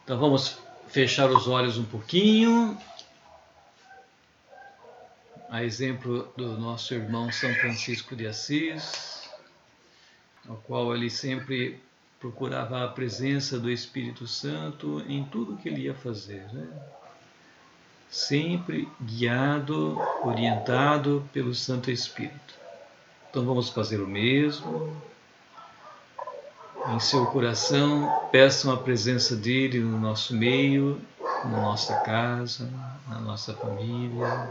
Então vamos fechar os olhos um pouquinho. A exemplo do nosso irmão São Francisco de Assis, ao qual ele sempre procurava a presença do Espírito Santo em tudo que ele ia fazer, né? Sempre guiado, orientado pelo Santo Espírito. Então vamos fazer o mesmo. Em seu coração, peçam a presença dele no nosso meio, na nossa casa, na nossa família.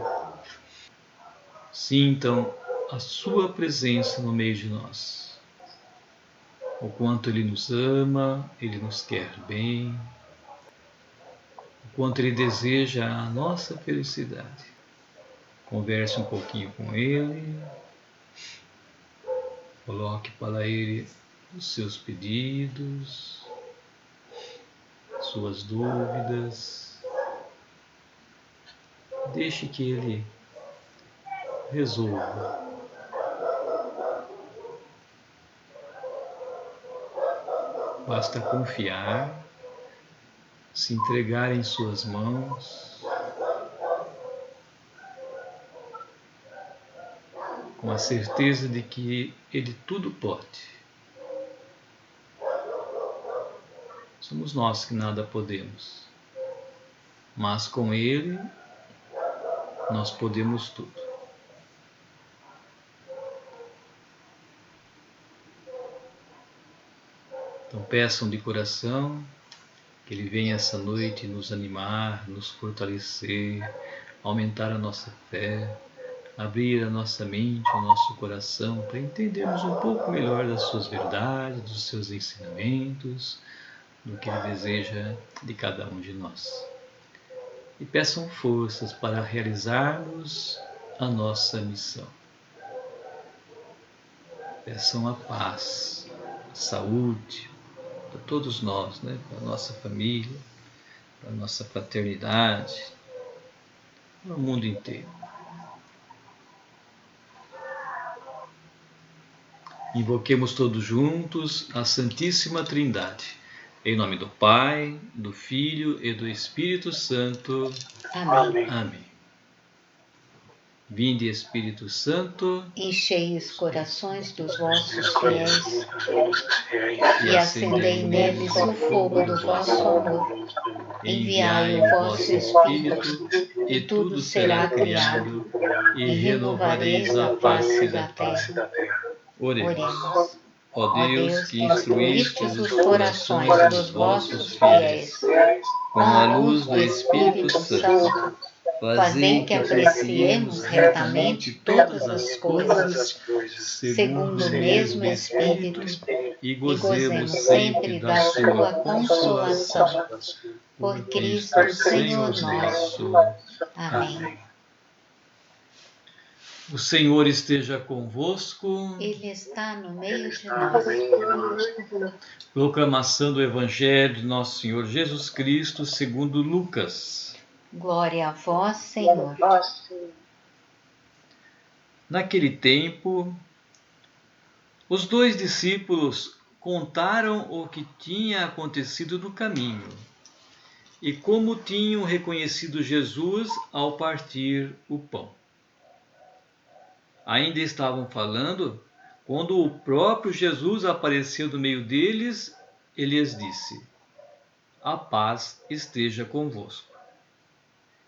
Sintam a sua presença no meio de nós. O quanto ele nos ama, ele nos quer bem, o quanto ele deseja a nossa felicidade. Converse um pouquinho com ele, coloque para ele os seus pedidos, suas dúvidas. Deixe que ele resolva. Basta confiar, se entregar em suas mãos, com a certeza de que ele tudo pode. Somos nós que nada podemos, mas com ele nós podemos tudo. Então peçam de coração que ele venha essa noite nos animar, nos fortalecer, aumentar a nossa fé, abrir a nossa mente, o nosso coração, para entendermos um pouco melhor das suas verdades, dos seus ensinamentos, do que ele deseja de cada um de nós. E peçam forças para realizarmos a nossa missão. Peçam a paz, a saúde para todos nós, né? Para a nossa família, para a nossa fraternidade, para o mundo inteiro. Invoquemos todos juntos a Santíssima Trindade. Em nome do Pai, do Filho e do Espírito Santo. Amém. Amém. Vinde, Espírito Santo, enchei os corações dos vossos fiéis e acendei neles o fogo do vosso amor. Enviai o vosso Espírito, e tudo será criado, e renovareis a face da terra. Oremos. Ó Deus, que instruístes os corações dos vossos fiéis fiéis com a luz do Espírito Santo, fazei que apreciemos retamente todas as coisas, segundo o mesmo Espírito, e e gozemos sempre da sua consolação. Por Cristo Senhor nosso. Amém. O Senhor esteja convosco. Ele está no meio de nós. Proclamação do Evangelho de Nosso Senhor Jesus Cristo segundo Lucas. Glória a vós, Senhor. Naquele tempo, os 2 discípulos contaram o que tinha acontecido no caminho e como tinham reconhecido Jesus ao partir o pão. Ainda estavam falando quando o próprio Jesus apareceu no meio deles e lhes disse: a paz esteja convosco.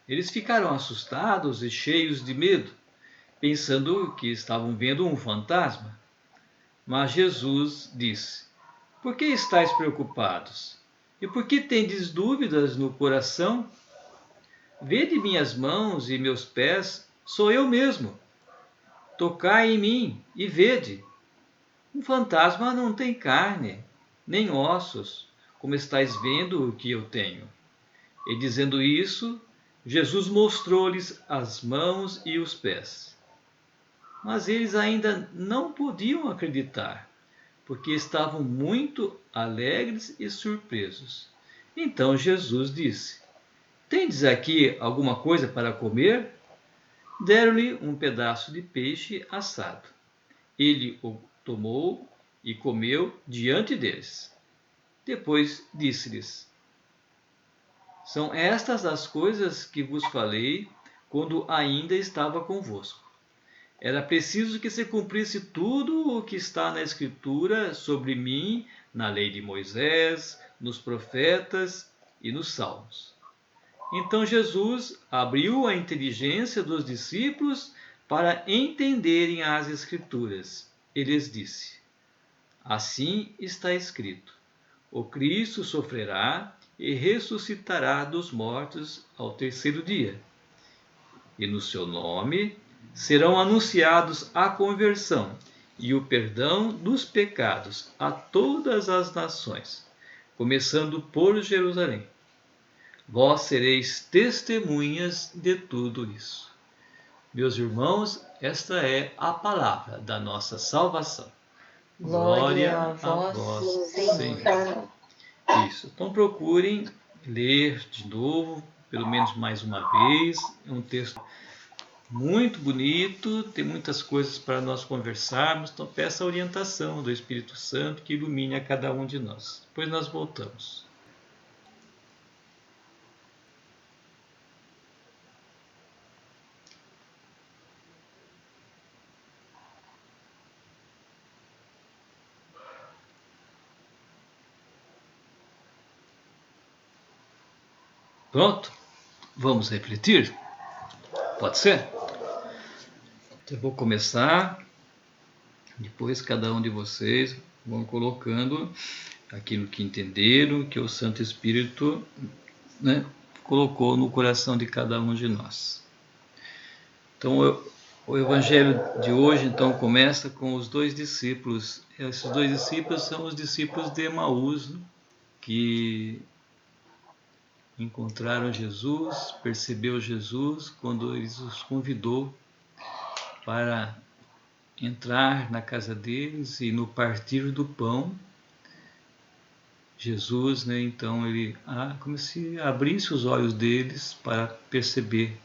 Eles ficaram assustados e cheios de medo, pensando que estavam vendo um fantasma. Mas Jesus disse: por que estáis preocupados? E por que tendes dúvidas no coração? Vede minhas mãos e meus pés, sou eu mesmo. Tocai em mim e vede. Um fantasma não tem carne, nem ossos, como estáis vendo o que eu tenho. E dizendo isso, Jesus mostrou-lhes as mãos e os pés. Mas eles ainda não podiam acreditar, porque estavam muito alegres e surpresos. Então Jesus disse: tendes aqui alguma coisa para comer? Deram-lhe um pedaço de peixe assado. Ele o tomou e comeu diante deles. Depois disse-lhes: São estas as coisas que vos falei quando ainda estava convosco. Era preciso que se cumprisse tudo o que está na Escritura sobre mim, na lei de Moisés, nos profetas e nos salmos. Então Jesus abriu a inteligência dos discípulos para entenderem as Escrituras. E lhes disse: assim está escrito: o Cristo sofrerá e ressuscitará dos mortos ao terceiro dia. E no seu nome serão anunciados a conversão e o perdão dos pecados a todas as nações, começando por Jerusalém. Vós sereis testemunhas de tudo isso. Meus irmãos, esta é a palavra da nossa salvação. Glória a vós, Senhor. Isso. Então procurem ler de novo, pelo menos mais uma vez. É um texto muito bonito, tem muitas coisas para nós conversarmos. Então peça a orientação do Espírito Santo que ilumine a cada um de nós. Depois nós voltamos. Pronto? Vamos refletir? Pode ser? Eu vou começar, depois cada um de vocês vão colocando aquilo que entenderam, que o Santo Espírito, né, colocou no coração de cada um de nós. Então, o Evangelho de hoje então começa com os dois discípulos. Esses dois discípulos são os discípulos de Emaús, né, que encontraram Jesus, percebeu Jesus quando ele os convidou para entrar na casa deles, e no partir do pão, Jesus, né, então ele como se abrisse os olhos deles para perceber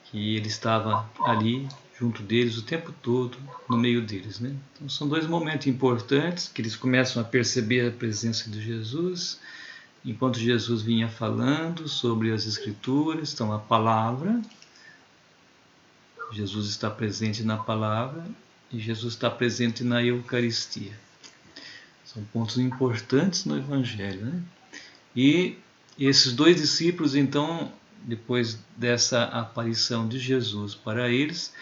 que ele estava ali junto deles o tempo todo, no meio deles, né? Então são dois momentos importantes que eles começam a perceber a presença de Jesus, enquanto Jesus vinha falando sobre as Escrituras. Então a palavra, Jesus está presente na palavra e Jesus está presente na Eucaristia. São pontos importantes no Evangelho, né? E esses dois discípulos, então, depois dessa aparição de Jesus para eles,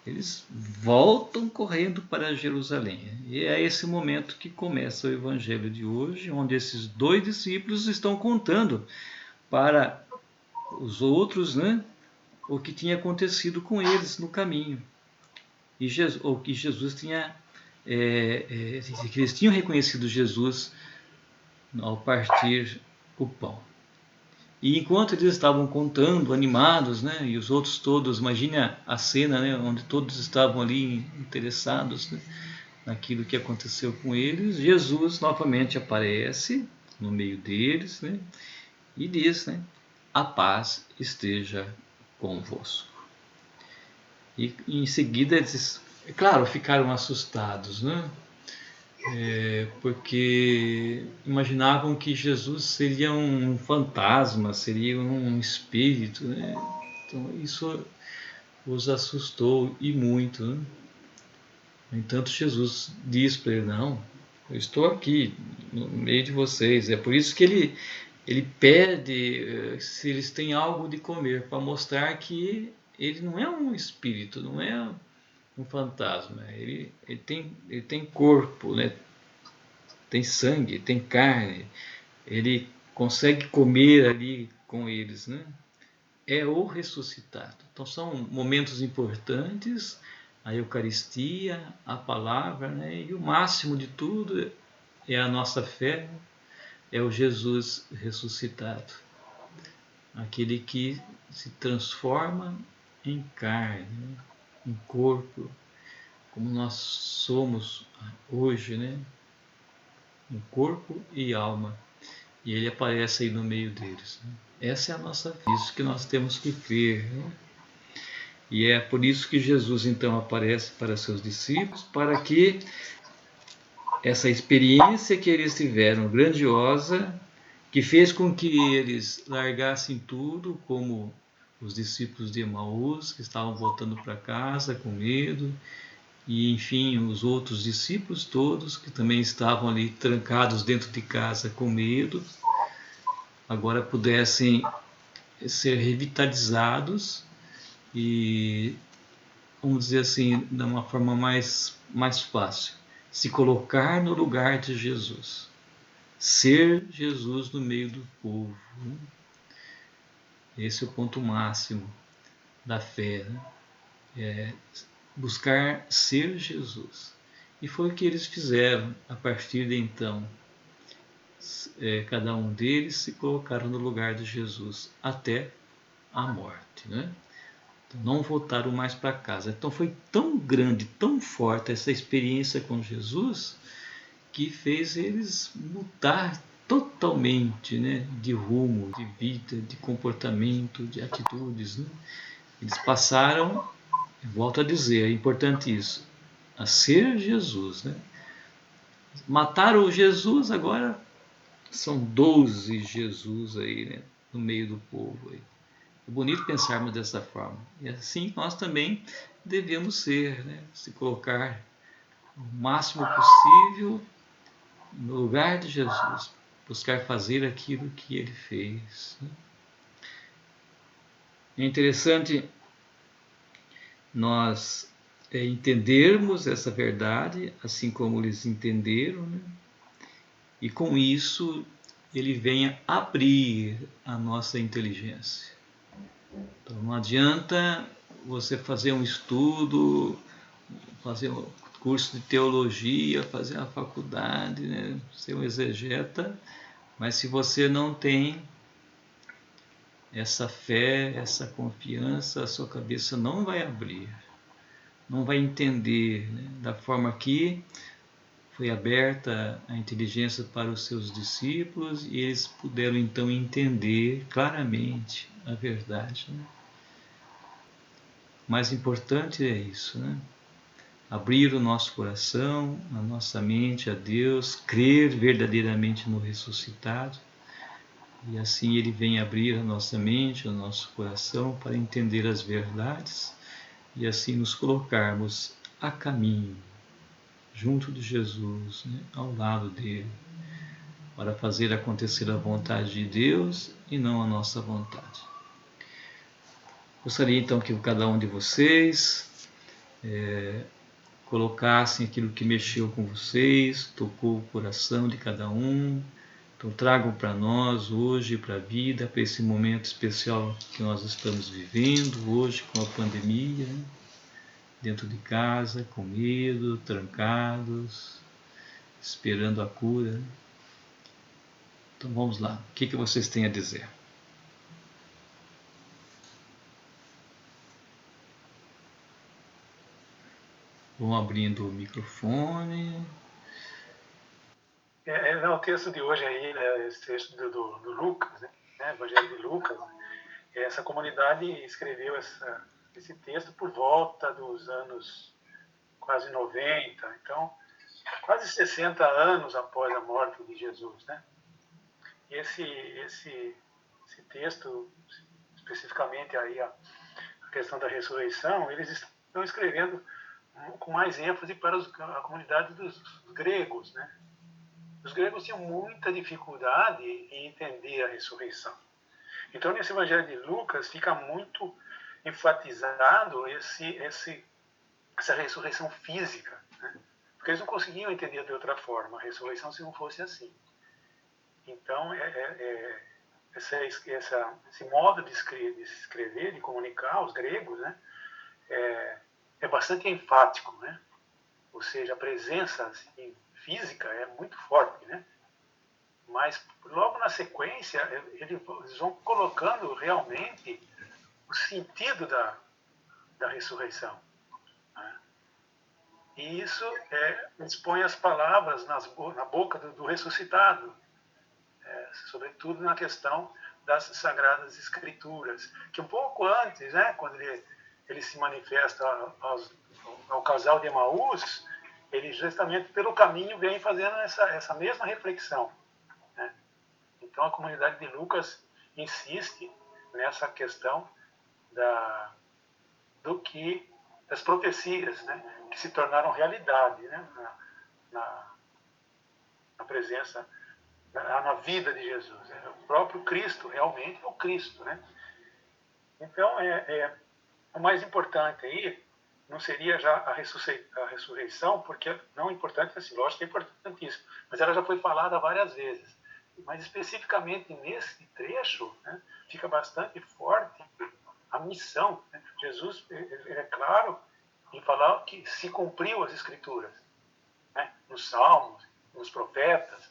eles voltam correndo para Jerusalém. E é esse momento que começa o Evangelho de hoje, onde esses dois discípulos estão contando para os outros, né, o que tinha acontecido com eles no caminho. Ou que Jesus tinha, que eles tinham reconhecido Jesus ao partir o pão. E enquanto eles estavam contando, animados, né, e os outros todos, imagina a cena, né, onde todos estavam ali interessados, né, naquilo que aconteceu com eles, Jesus novamente aparece no meio deles, né, e diz, né, a paz esteja convosco. E em seguida eles, claro, ficaram assustados, né? Porque imaginavam que Jesus seria um fantasma, seria um espírito, né? Então isso os assustou e muito, né? No entanto, Jesus diz para ele: não, eu estou aqui no meio de vocês. É por isso que ele pede se eles têm algo de comer, para mostrar que ele não é um espírito, não é um fantasma. Ele tem corpo, né? Tem sangue, tem carne. Ele consegue comer ali com eles, né? É o ressuscitado. Então são momentos importantes, a Eucaristia, a palavra, né? E o máximo de tudo é a nossa fé, é o Jesus ressuscitado, aquele que se transforma em carne, né? Em corpo, como nós somos hoje, né? Em corpo e alma, e ele aparece aí no meio deles, né? Essa é a nossa fé, isso que nós temos que crer, né? E é por isso que Jesus então aparece para seus discípulos, para que essa experiência que eles tiveram grandiosa, que fez com que eles largassem tudo, como os discípulos de Emaús, que estavam voltando para casa com medo, e enfim, os outros discípulos todos, que também estavam ali trancados dentro de casa com medo, agora pudessem ser revitalizados e, vamos dizer assim, de uma forma mais fácil, se colocar no lugar de Jesus, ser Jesus no meio do povo. Esse é o ponto máximo da fé, né? É buscar ser Jesus. E foi o que eles fizeram a partir de então. Cada um deles se colocaram no lugar de Jesus até a morte, né? Então, não voltaram mais para casa. Então foi tão grande, tão forte essa experiência com Jesus, que fez eles mudar totalmente, né, de rumo, de vida, de comportamento, de atitudes, né? Eles passaram, volto a dizer, é importante isso, a ser Jesus, né? Mataram o Jesus, agora são 12 Jesus aí, né, no meio do povo aí. É bonito pensarmos dessa forma. E assim nós também devemos ser, né, se colocar o máximo possível no lugar de Jesus, buscar fazer aquilo que ele fez. É interessante nós entendermos essa verdade, assim como eles entenderam, né? E com isso ele venha abrir a nossa inteligência. Então não adianta você fazer um estudo, fazer um curso de teologia, fazer uma faculdade, né? Ser um exegeta, mas se você não tem essa fé, essa confiança, a sua cabeça não vai abrir, não vai entender, né? Da forma que foi aberta a inteligência para os seus discípulos e eles puderam então entender claramente a verdade, né? O mais importante é isso, né? Abrir o nosso coração, a nossa mente a Deus, crer verdadeiramente no ressuscitado, e assim ele vem abrir a nossa mente, o nosso coração para entender as verdades e assim nos colocarmos a caminho, junto de Jesus, né? Ao lado dele, para fazer acontecer a vontade de Deus e não a nossa vontade. Gostaria então que cada um de vocês colocassem aquilo que mexeu com vocês, tocou o coração de cada um. Então tragam para nós hoje, para a vida, para esse momento especial que nós estamos vivendo hoje com a pandemia, né? Dentro de casa, com medo, trancados, esperando a cura. Então vamos lá, o que vocês têm a dizer? Vão abrindo o microfone. O texto de hoje aí, né, esse texto do Lucas, né, Evangelho de Lucas, essa comunidade escreveu esse texto por volta dos anos quase 90, então quase 60 anos após a morte de Jesus, né? E esse texto, especificamente aí a questão da ressurreição, eles estão escrevendo com mais ênfase para a comunidade dos gregos, né? Os gregos tinham muita dificuldade em entender a ressurreição. Então, nesse Evangelho de Lucas, fica muito enfatizado essa ressurreição física, né? Porque eles não conseguiam entender de outra forma a ressurreição se não fosse assim. Então, esse modo de escrever, de comunicar, os gregos, né, é bastante enfático, né? Ou seja, a presença assim, física é muito forte, né? Mas logo na sequência eles vão colocando realmente o sentido da ressurreição, né? E isso expõe as palavras na boca do ressuscitado, sobretudo na questão das Sagradas Escrituras, que um pouco antes, né, quando ele se manifesta ao casal de Emaús, ele justamente pelo caminho vem fazendo essa mesma reflexão, né? Então a comunidade de Lucas insiste nessa questão das profecias, né, que se tornaram realidade, né, na presença, na vida de Jesus. O próprio Cristo realmente é o Cristo, né? Então, o mais importante aí não seria já a ressurreição, porque não é importante assim, lógico que é importantíssimo, mas ela já foi falada várias vezes. Mas especificamente nesse trecho, né, fica bastante forte a missão, né? Jesus, ele é claro em falar que se cumpriu as Escrituras, né? Nos Salmos, nos profetas.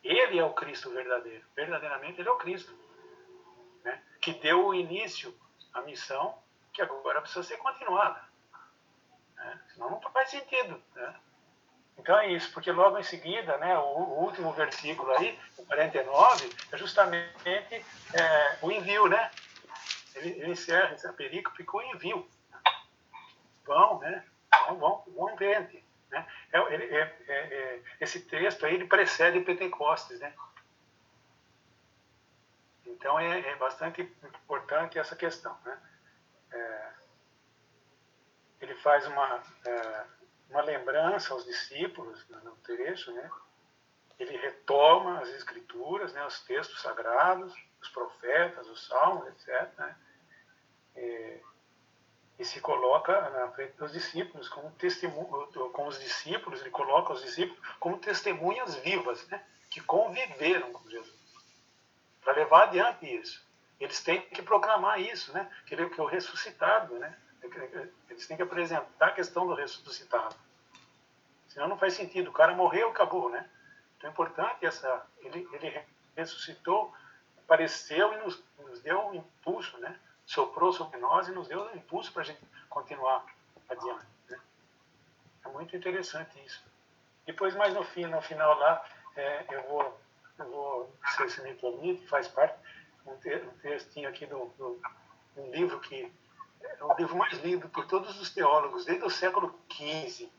Ele é o Cristo verdadeiro. Verdadeiramente ele é o Cristo, né? Que deu o início à missão que agora precisa ser continuada, né? Senão não faz sentido, né? Então é isso, porque logo em seguida, né, o último versículo aí, o 49, é justamente o envio, né? Ele encerra essa perícope com o envio. Vão, né? Vão em frente, né? Esse texto aí, ele precede Pentecostes, né? Então é bastante importante essa questão, né? Ele faz uma lembrança aos discípulos no trecho, né? Ele retoma as Escrituras, né? Os textos sagrados, os profetas, os salmos, etc., né? E se coloca na frente dos discípulos como os discípulos, ele coloca os discípulos como testemunhas vivas, né? Que conviveram com Jesus, para levar adiante isso. Eles têm que proclamar isso, né? Que ele é o ressuscitado, né? Eles têm que apresentar a questão do ressuscitado. Senão não faz sentido. O cara morreu, acabou, né? Então é importante ele ressuscitou, apareceu e nos deu um impulso, né? Soprou sobre nós e nos deu um impulso para a gente continuar adiante, né? É muito interessante isso. Depois, mais no final lá, eu vou, se você me permite, faz parte, um textinho aqui um livro que é o livro mais lido por todos os teólogos, desde o século XV,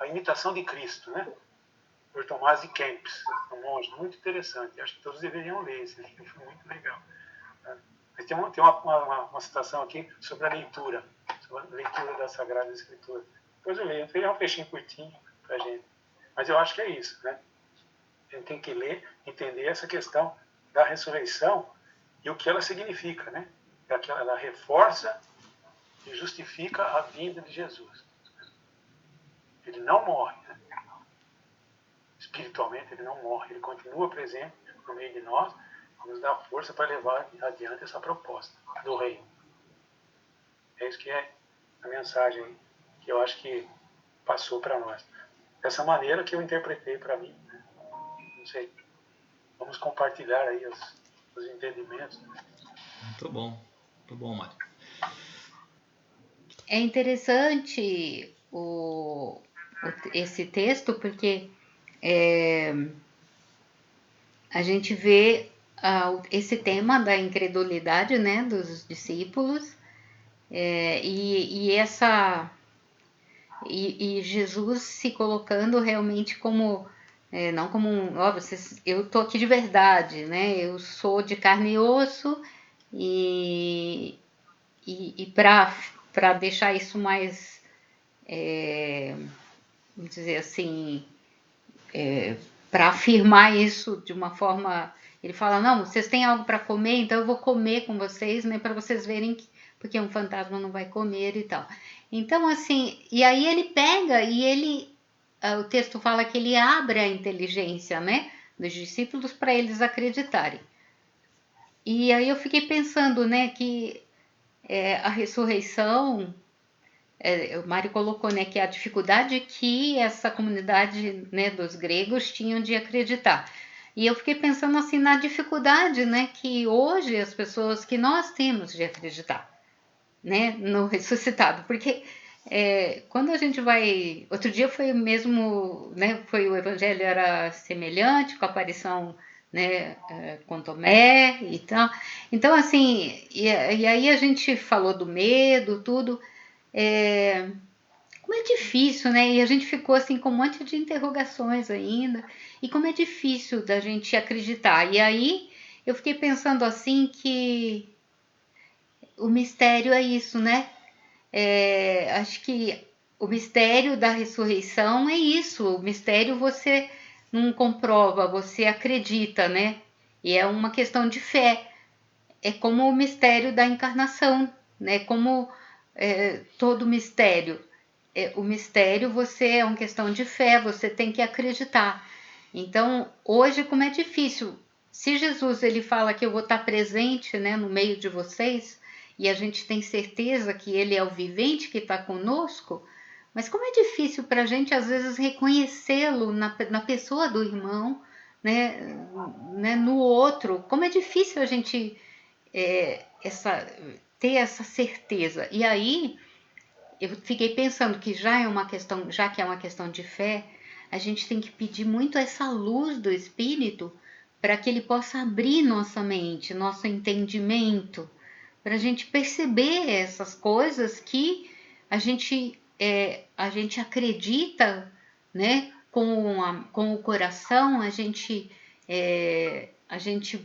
A Imitação de Cristo, né? Por Tomás de Kempis, um monge, muito interessante. Acho que todos deveriam ler esse livro, foi muito legal. Mas tem uma citação aqui sobre a leitura da Sagrada Escritura. Depois eu leio, é um peixinho curtinho para a gente. Mas eu acho que é isso, né? A gente tem que ler, entender essa questão da ressurreição e o que ela significa, né? Ela reforça e justifica a vinda de Jesus. Ele não morre, né? Espiritualmente ele não morre, ele continua presente no meio de nós, nos dá força para levar adiante essa proposta do reino. É isso que é a mensagem que eu acho que passou para nós. Dessa maneira que eu interpretei para mim, né? Não sei. Vamos compartilhar aí os entendimentos. Muito bom, Mário. É interessante esse texto porque a gente vê esse tema da incredulidade, né, dos discípulos, e Jesus se colocando realmente como não como eu tô aqui de verdade, né? Eu sou de carne e osso e para deixar isso mais, vamos dizer assim, para afirmar isso de uma forma, ele fala, não, vocês têm algo para comer, então eu vou comer com vocês, né? Para vocês verem porque um fantasma não vai comer e tal. Então assim, e aí ele pega e o texto fala que ele abre a inteligência, né, dos discípulos para eles acreditarem. E aí eu fiquei pensando, né, que a ressurreição, o Mário colocou, né, que a dificuldade que essa comunidade, né, dos gregos tinham de acreditar. E eu fiquei pensando assim na dificuldade, né, que hoje as pessoas que nós temos de acreditar, né, no ressuscitado, porque quando a gente vai, outro dia foi mesmo, né, o evangelho era semelhante com a aparição, né, com Tomé e tal. Então assim, e aí a gente falou do medo, tudo. como é difícil, né? E a gente ficou assim com um monte de interrogações ainda. E como é difícil da gente acreditar. E aí eu fiquei pensando assim que o mistério é isso, né? Acho que o mistério da ressurreição é isso. O mistério você não comprova, você acredita, né? E é uma questão de fé. É como o mistério da encarnação, né? Como todo mistério. O mistério você é uma questão de fé, você tem que acreditar. Então, hoje, como é difícil. Se Jesus ele fala que eu vou estar presente, né, no meio de vocês, e a gente tem certeza que ele é o vivente que está conosco, mas como é difícil para a gente, às vezes, reconhecê-lo na pessoa do irmão, né, no outro. Como é difícil a gente ter essa certeza. E aí, eu fiquei pensando que já que é uma questão de fé, a gente tem que pedir muito essa luz do Espírito para que ele possa abrir nossa mente, nosso entendimento, para a gente perceber essas coisas que a gente acredita, né? Com o coração, a gente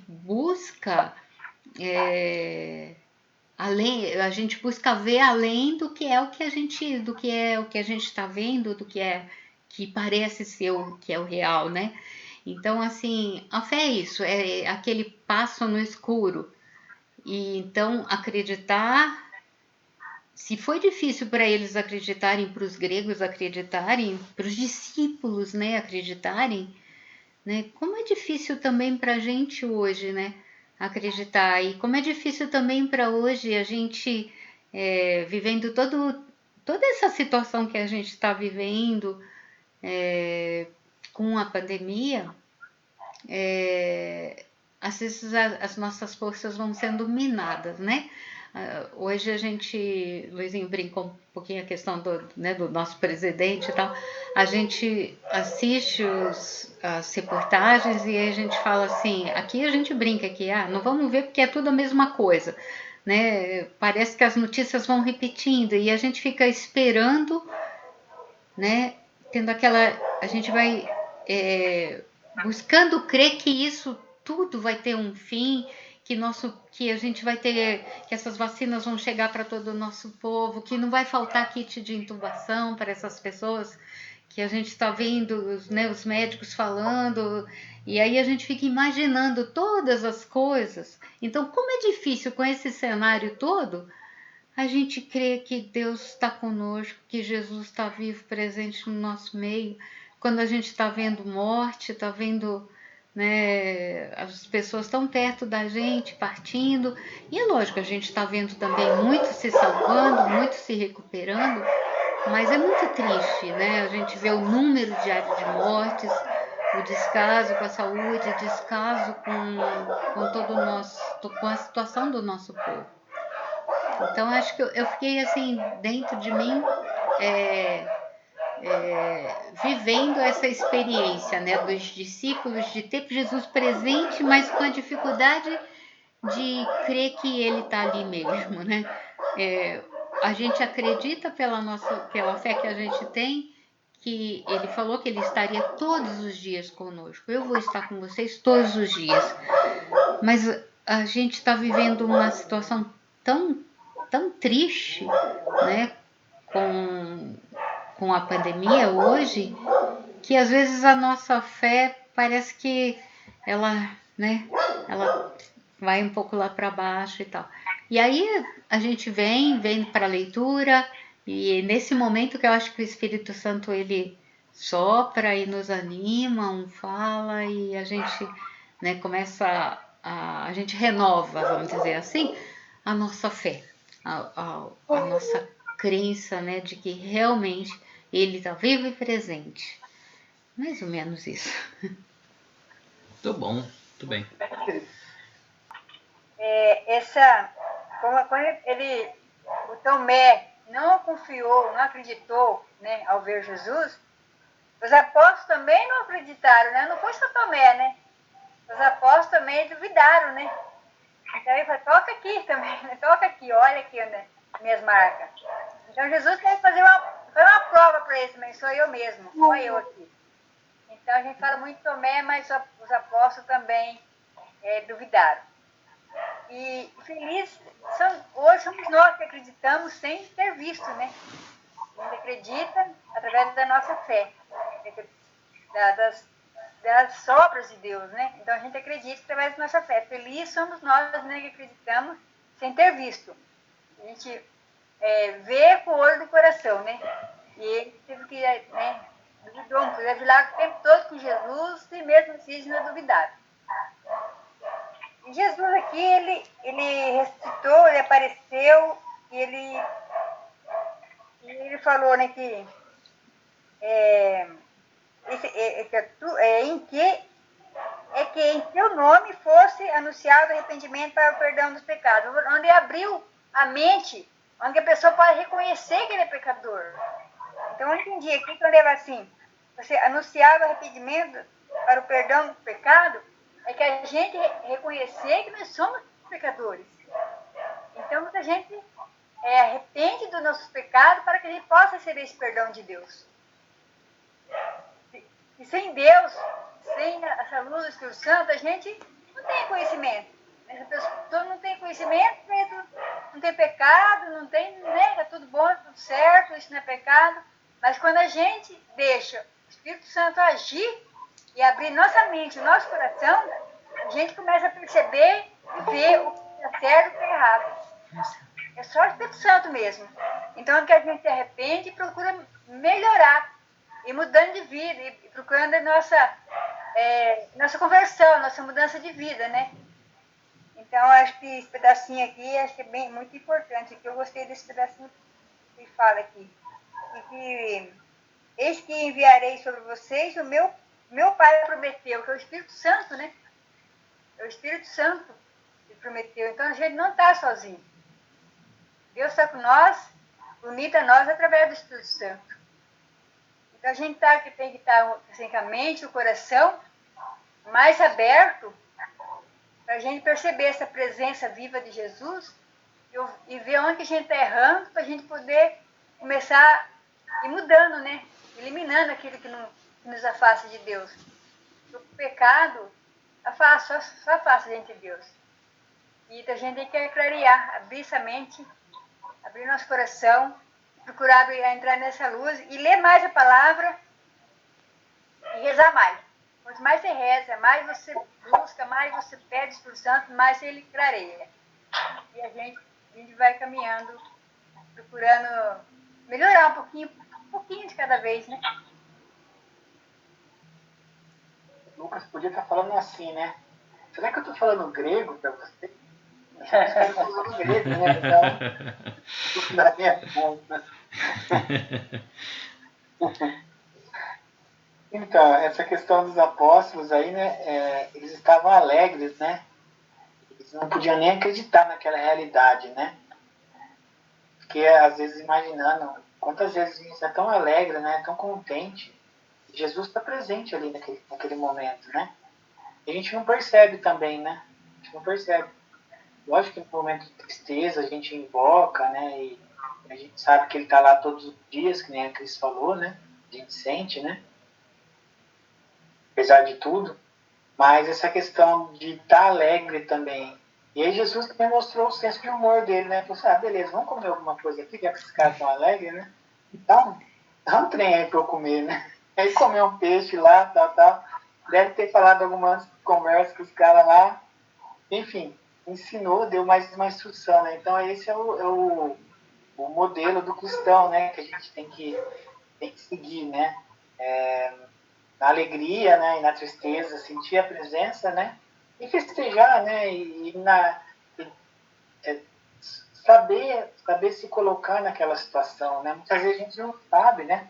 busca a gente busca ver além do que é o que a gente está vendo, que parece ser o que é o real, né? Então, assim, a fé é isso, é aquele passo no escuro. E então acreditar, se foi difícil para eles acreditarem, para os gregos acreditarem, para os discípulos, né, acreditarem, né? Como é difícil também para a gente hoje, né? Acreditar. E como é difícil também para hoje a gente vivendo toda essa situação que a gente está vivendo com a pandemia, às vezes as nossas forças vão sendo minadas, né? Hoje Luizinho brincou um pouquinho a questão do nosso presidente e tal. A gente assiste as reportagens e a gente fala assim, aqui a gente brinca que não vamos ver porque é tudo a mesma coisa, né? Parece que as notícias vão repetindo e a gente fica esperando, né? A gente vai buscando crer que isso tudo vai ter um fim, que a gente vai ter, que essas vacinas vão chegar para todo o nosso povo, que não vai faltar kit de intubação para essas pessoas que a gente está vendo, né, os médicos falando, e aí a gente fica imaginando todas as coisas. Então, como é difícil com esse cenário todo, a gente crê que Deus está conosco, que Jesus está vivo, presente no nosso meio. Quando a gente está vendo morte, está vendo, né, as pessoas tão perto da gente, partindo. E é lógico, a gente está vendo também muito se salvando, muito se recuperando, mas é muito triste, né? A gente vê o número diário de mortes, o descaso com a saúde, o descaso com a situação do nosso povo. Então, acho que eu fiquei assim, dentro de mim, vivendo essa experiência, né, dos discípulos, de ter Jesus presente, mas com a dificuldade de crer que ele está ali mesmo, né? A gente acredita pela fé que a gente tem, que ele falou que ele estaria todos os dias conosco. Eu vou estar com vocês todos os dias. Mas a gente está vivendo uma situação tão triste, né, com a pandemia hoje, que às vezes a nossa fé parece que ela vai um pouco lá para baixo e tal. E aí a gente vem para a leitura, e nesse momento que eu acho que o Espírito Santo ele sopra e nos anima, fala, e a gente, né, começa a gente renova, vamos dizer assim, a nossa fé, a nossa crença, né, de que realmente ele está vivo e presente. Mais ou menos isso. Muito bom, muito bem. Quando o Tomé não confiou, não acreditou, né, ao ver Jesus, os apóstolos também não acreditaram, né? Não foi só Tomé, né? Os apóstolos também duvidaram, né? Então ele falou, toca aqui também, né? Toca aqui, olha aqui, né? Minhas marcas. Então Jesus teve que foi uma prova para eles também, sou eu mesmo, olha eu aqui. Então a gente fala muito Tomé, mas os apóstolos também duvidaram. E feliz, hoje somos nós que acreditamos sem ter visto, né? A gente acredita através da nossa fé, das obras de Deus, né? Então a gente acredita através da nossa fé. Feliz somos nós, né, que acreditamos sem ter visto. A gente vê com o olho do coração, né? E ele teve que, né, duvidou, fazer milagre o tempo todo com Jesus e mesmo assim eles não duvidaram. E Jesus aqui, ele ressuscitou, ele apareceu e ele falou, né, que em teu nome fosse anunciado o arrependimento para o perdão dos pecados, onde abriu a mente, onde a pessoa pode reconhecer que ele é pecador. Então eu entendi aqui quando ele assim, você anunciar o arrependimento para o perdão do pecado, é que a gente reconhecer que nós somos pecadores. Então muita gente arrepende dos nossos pecados para que a gente possa receber esse perdão de Deus. E sem Deus, sem essa luz do Espírito Santo, a gente não tem conhecimento. Essa pessoa não tem conhecimento, não tem pecado, não tem, né? Tá tudo bom, tudo certo, isso não é pecado. Mas quando a gente deixa o Espírito Santo agir e abrir nossa mente, o nosso coração, a gente começa a perceber e ver o que é certo e o que é errado. É só o Espírito Santo mesmo. Então, que a gente se arrepende e procura melhorar, e mudando de vida, e procurando a nossa conversão, nossa mudança de vida, né? Então, acho que esse pedacinho aqui acho que é muito importante, que eu gostei desse pedacinho que fala aqui. E que, eis que enviarei sobre vocês o meu Pai prometeu, que é o Espírito Santo, né? É o Espírito Santo que prometeu. Então, a gente não está sozinho. Deus está com nós, unido a nós através do Espírito Santo. Então, a gente tem que estar assim, com a mente, o coração mais aberto para a gente perceber essa presença viva de Jesus e ver onde que a gente está errando para a gente poder começar a ir mudando, né? Eliminando aquilo que nos afasta de Deus. O pecado só afasta a gente de Deus. E a gente tem que clarear, abrir essa mente, abrir nosso coração, procurar entrar nessa luz e ler mais a palavra e rezar mais. Quanto mais você reza, mais você busca, mais você pede o Espírito Santo, mais ele clareia. E a gente vai caminhando, procurando melhorar um pouquinho de cada vez, né? Lucas podia estar falando assim, né? Será que eu estou falando grego para você? Eu estou falando grego, né? Então, da minha conta. Então, essa questão dos apóstolos aí, né? Eles estavam alegres, né? Eles não podiam nem acreditar naquela realidade, né? Porque, às vezes, imaginando quantas vezes a gente é tão alegre, né? Tão contente. Jesus está presente ali naquele momento, né? E a gente não percebe também, né? A gente não percebe. Lógico que no momento de tristeza a gente invoca, né? E a gente sabe que ele está lá todos os dias, que nem a Cris falou, né? A gente sente, né? Apesar de tudo. Mas essa questão de estar alegre também. E aí Jesus também mostrou o senso de humor dele, né? Falou assim, beleza, vamos comer alguma coisa aqui, já que esses caras estão alegres, né? Então, dá um trem aí para eu comer, né? Aí comeu um peixe lá, tal. Deve ter falado algumas conversas com os caras lá. Enfim, ensinou, deu mais uma instrução, né? Então esse é o modelo do cristão, né? Que a gente tem que seguir, né? Na alegria, né? E na tristeza, sentir a presença, né? E festejar, né? Saber se colocar naquela situação, né? Muitas vezes a gente não sabe, né?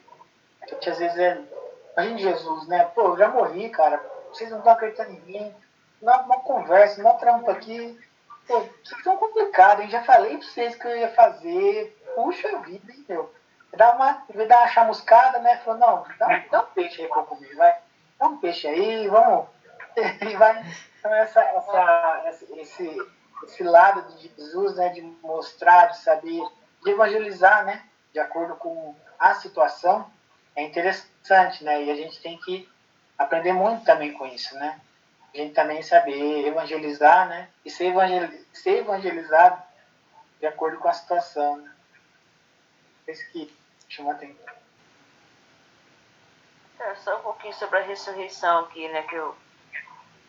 A gente às vezes imagina Jesus, né? Pô, eu já morri, cara. Vocês não estão acreditando em mim. Uma conversa, uma trampa aqui. Pô, vocês são complicados, hein? Já falei pra vocês que eu ia fazer. Puxa vida, hein, meu? Em vez de dar uma chamuscada, né? Falou, não, dá um peixe aí pra eu comer, vai. Dá um peixe aí, vamos. E vai. Então, esse lado de Jesus, né? De mostrar, de saber, de evangelizar, né? De acordo com a situação, é interessante, né? E a gente tem que aprender muito também com isso, né? A gente também saber evangelizar, né? E ser evangelizado de acordo com a situação, né? Isso que chama atenção. Só um pouquinho sobre a ressurreição aqui, né? Que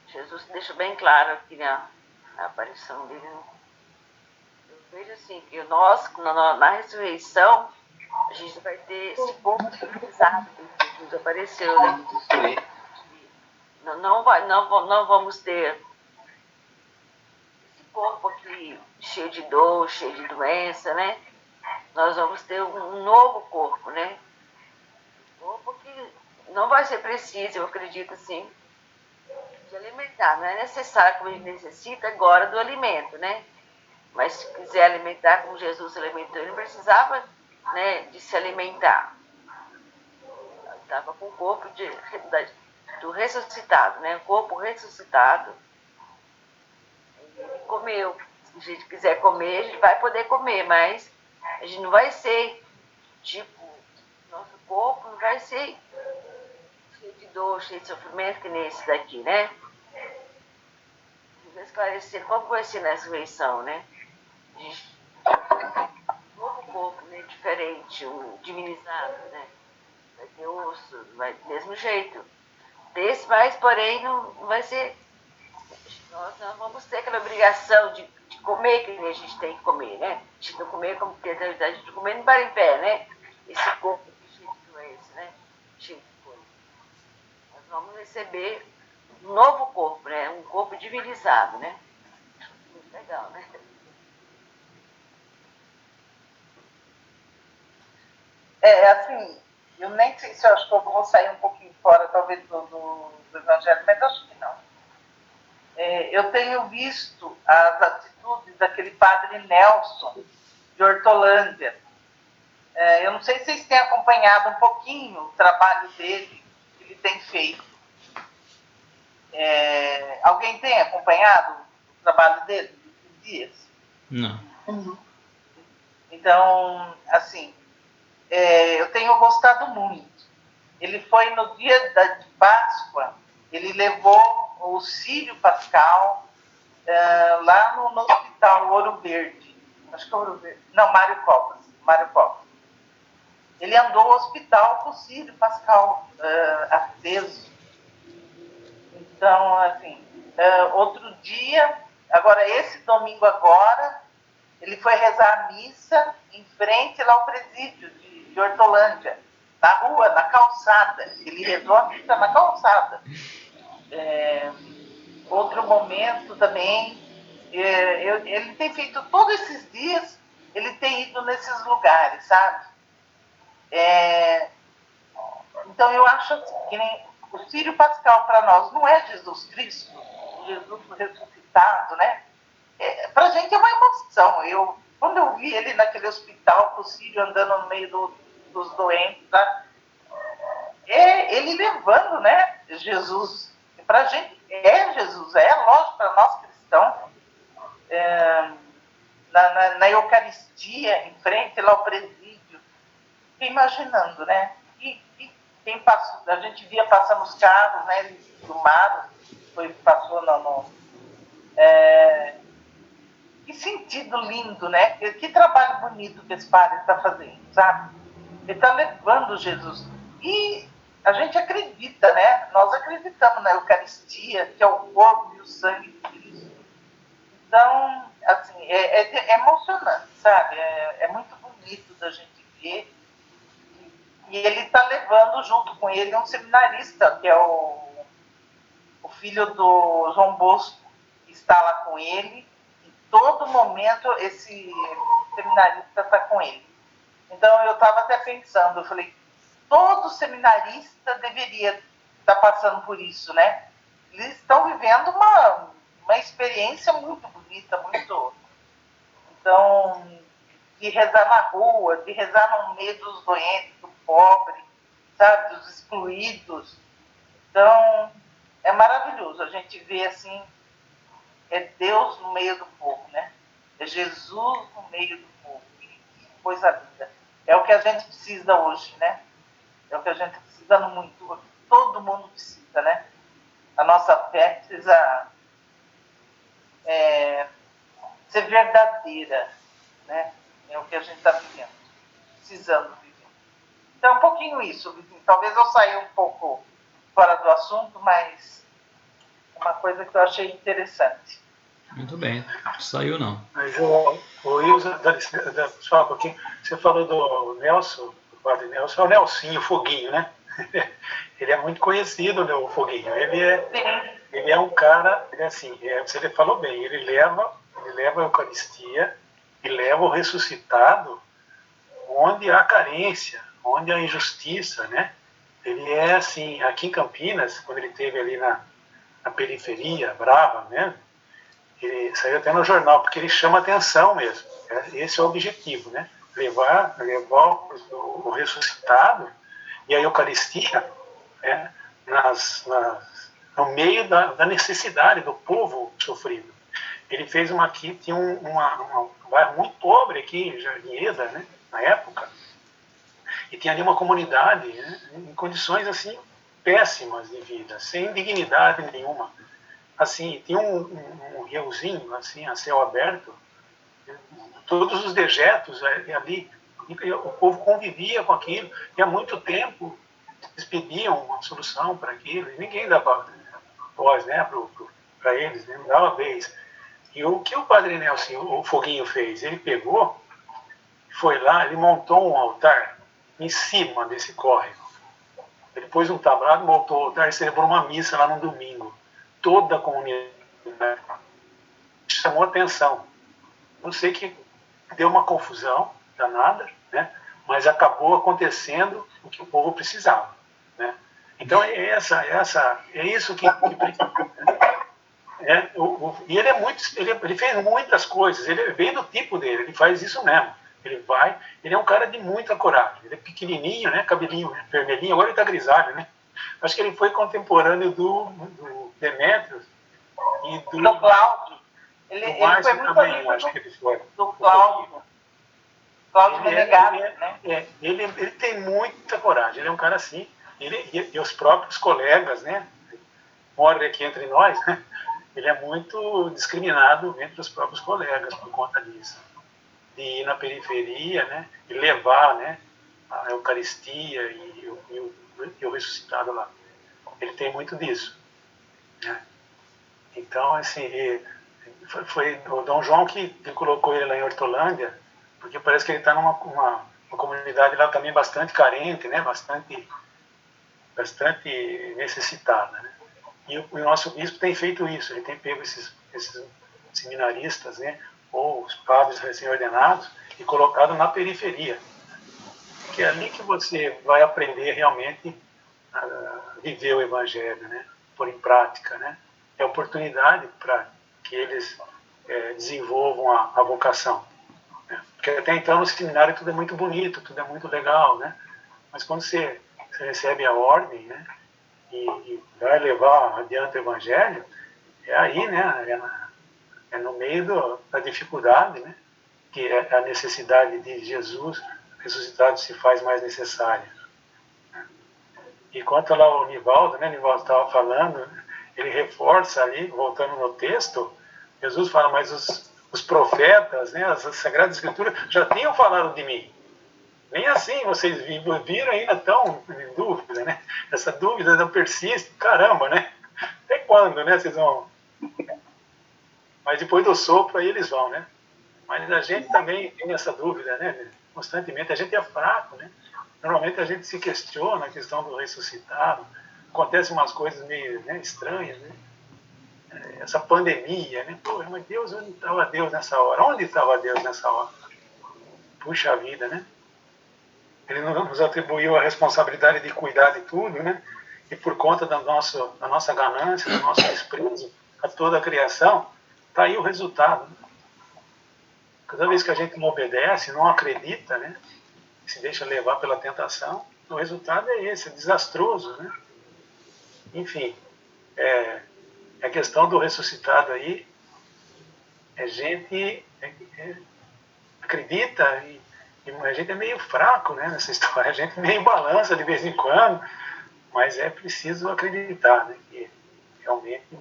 Jesus deixa bem claro aqui na aparição dele. Né? Eu vejo assim, que nós, na ressurreição, a gente vai ter esse corpo utilizado que Jesus apareceu, né? Não vamos ter esse corpo aqui cheio de dor, cheio de doença, né? Nós vamos ter um novo corpo, né? Um corpo que não vai ser preciso, eu acredito assim, de alimentar. Não é necessário, como a gente necessita agora do alimento, né? Mas se quiser alimentar como Jesus se alimentou, ele não precisava, né, de se alimentar. Ele estava com o corpo do ressuscitado, né? O corpo ressuscitado. Ele comeu. Se a gente quiser comer, a gente vai poder comer, mas a gente não vai ser, tipo, nosso corpo não vai ser cheio de dor, cheio de sofrimento, que nem esse daqui, né? Vamos esclarecer como vai ser na ressurreição, né? Um novo corpo, né? Diferente, divinizado, né? Vai ter osso, vai do mesmo jeito. Desse, mas, porém, não vai ser. Nós não vamos ter aquela obrigação de comer que a gente tem que comer, né? A gente não comer como ter a gente de comer não para em pé, né? Esse corpo cheio de doença, né? Cheio de coisa. Nós vamos receber um novo corpo, né? Um corpo divinizado, né? Muito legal, né? Assim, eu nem sei se eu acho que eu vou sair um pouquinho fora, talvez, do Evangelho, mas acho que não. Eu tenho visto as atitudes daquele padre Nelson, de Hortolândia. Eu não sei se vocês têm acompanhado um pouquinho o trabalho dele, que ele tem feito. Alguém tem acompanhado o trabalho dele nesses dias? Não. Então, assim, eu tenho gostado muito. Ele foi no dia de Páscoa, ele levou o Círio Pascal lá no hospital Ouro Verde. Acho que é Ouro Verde. Não, Mário Covas. Ele andou ao hospital com o Círio Pascal aceso. Então, assim, outro dia, agora esse domingo agora, ele foi rezar a missa em frente lá ao presídio de Hortolândia, na rua, na calçada. Ele rezou a missa na calçada. Outro momento também, ele tem feito todos esses dias, ele tem ido nesses lugares, sabe? Então eu acho assim, que nem o Círio Pascal para nós não é Jesus Cristo, Jesus ressuscitado, né? Pra gente é uma emoção. Quando eu vi ele naquele hospital com o Círio andando no meio dos doentes, tá? Ele levando, né, Jesus. Pra gente Jesus, lógico, para nós cristãos, na Eucaristia, em frente lá ao presídio, fiquei imaginando, né? E quem passou, a gente via passando os carros, né? Eles filmaram, passou que sentido lindo, né? Que trabalho bonito que esse padre está fazendo, sabe? Ele está levando Jesus. E a gente acredita, né? Nós acreditamos na Eucaristia, que é o corpo e o sangue de Cristo. Então, assim, é emocionante, sabe? É muito bonito da gente ver. E ele está levando junto com ele um seminarista, que é o filho do João Bosco, que está lá com ele. Em todo momento, esse seminarista está com ele. Então, eu estava até pensando, eu falei, todo seminarista deveria estar passando por isso, né? Eles estão vivendo uma experiência muito bonita, muito... Então, de rezar na rua, de rezar no meio dos doentes, do pobre, sabe, dos excluídos. Então, é maravilhoso. A gente vê assim, é Deus no meio do povo, né? É Jesus no meio do povo. Que coisa linda. É o que a gente precisa hoje, né? É o que a gente precisa no mundo. Todo mundo precisa, né? A nossa fé precisa ser verdadeira, né? É o que a gente está vivendo, precisando viver. Então, é um pouquinho isso, Vizinho. Talvez eu saia um pouco fora do assunto, mas é uma coisa que eu achei interessante. Muito bem, saiu não. Mas o Wilson, só um pouquinho, você falou do Nelson, do padre Nelson, é o Nelsinho, o Foguinho, né? Ele é muito conhecido, né, o Foguinho. Ele é um cara, assim, você falou bem, ele leva a Eucaristia e leva o ressuscitado onde há carência, onde há injustiça, né? Ele é assim, aqui em Campinas, quando ele esteve ali na periferia, brava, né? Ele saiu até no jornal, porque ele chama atenção mesmo. Esse é o objetivo, né? Levar o ressuscitado e a Eucaristia, né? No meio da necessidade do povo sofrido. Ele fez tinha um bairro muito pobre aqui, em Jardinheza, né? Na época, e tinha ali uma comunidade, né? Em condições assim péssimas de vida, sem dignidade nenhuma. Assim, tinha um riozinho assim, a céu aberto, todos os dejetos ali, o povo convivia com aquilo, e há muito tempo eles pediam uma solução para aquilo, e ninguém dava voz, né, para eles, né, não dava vez. E o que o Padre Nelson, o Foguinho, fez? Ele pegou, foi lá, ele montou um altar em cima desse córrego. Ele pôs um tablado, montou o altar e celebrou uma missa lá no domingo. Toda a comunidade chamou atenção. Eu sei que deu uma confusão danada, né? Mas acabou acontecendo o que o povo precisava, né? Então é isso que precisa. E ele fez muitas coisas. Ele veio do tipo dele. Ele faz isso mesmo. Ele é um cara de muita coragem. Ele é pequenininho, né? Cabelinho vermelhinho. Agora ele está grisalho, né? Acho que ele foi contemporâneo do Demétrios e do Cláudio. Ele foi muito também, amigo acho que ele foi. do Cláudio. Cláudio Menegado, né? Ele tem muita coragem. Ele é um cara assim. E os próprios colegas, né? Mora aqui entre nós, né? Ele é muito discriminado entre os próprios colegas por conta disso. De ir na periferia, né? E levar, né? A Eucaristia e o ressuscitado lá. Ele tem muito disso, né? Então, assim, foi o Dom João que colocou ele lá em Hortolândia, porque parece que ele está numa comunidade lá também bastante carente, né? Bastante necessitada, né? E o nosso bispo tem feito isso, ele tem pego esses seminaristas, né? Ou os padres recém-ordenados e colocado na periferia, que é ali que você vai aprender realmente a viver o Evangelho, né? Pôr em prática, né? É oportunidade para que eles desenvolvam a vocação, né? Porque até então no seminário tudo é muito bonito, tudo é muito legal, né? Mas quando você recebe a ordem, né? E vai levar adiante o Evangelho, é aí, né? É no meio da dificuldade, né? Que a necessidade de Jesus ressuscitado se faz mais necessária. E quanto lá ao Nivaldo, né? Nivaldo estava falando, ele reforça ali, voltando no texto, Jesus fala, mas os profetas, né? As Sagradas Escrituras já tinham falado de mim. Nem assim vocês viram ainda estão em dúvida, né? Essa dúvida não persiste, caramba, né? Até quando, né? Vocês vão... Mas depois do sopro aí eles vão, né? Mas a gente também tem essa dúvida, né? Constantemente, a gente é fraco, né? Normalmente a gente se questiona a questão do ressuscitado, acontecem umas coisas meio, né, estranhas, né? Essa pandemia, né? Pô, mas Deus, onde estava Deus nessa hora? Onde estava Deus nessa hora? Puxa vida, né? Ele nos atribuiu a responsabilidade de cuidar de tudo, né? E por conta da nossa ganância, do nosso desprezo a toda a criação, está aí o resultado. Cada vez que a gente não obedece, não acredita, né? Se deixa levar pela tentação, o resultado é esse, é desastroso, né? Enfim, a questão do ressuscitado aí, a gente acredita E a gente é meio fraco, né, nessa história, a gente meio balança de vez em quando, mas é preciso acreditar, né, que realmente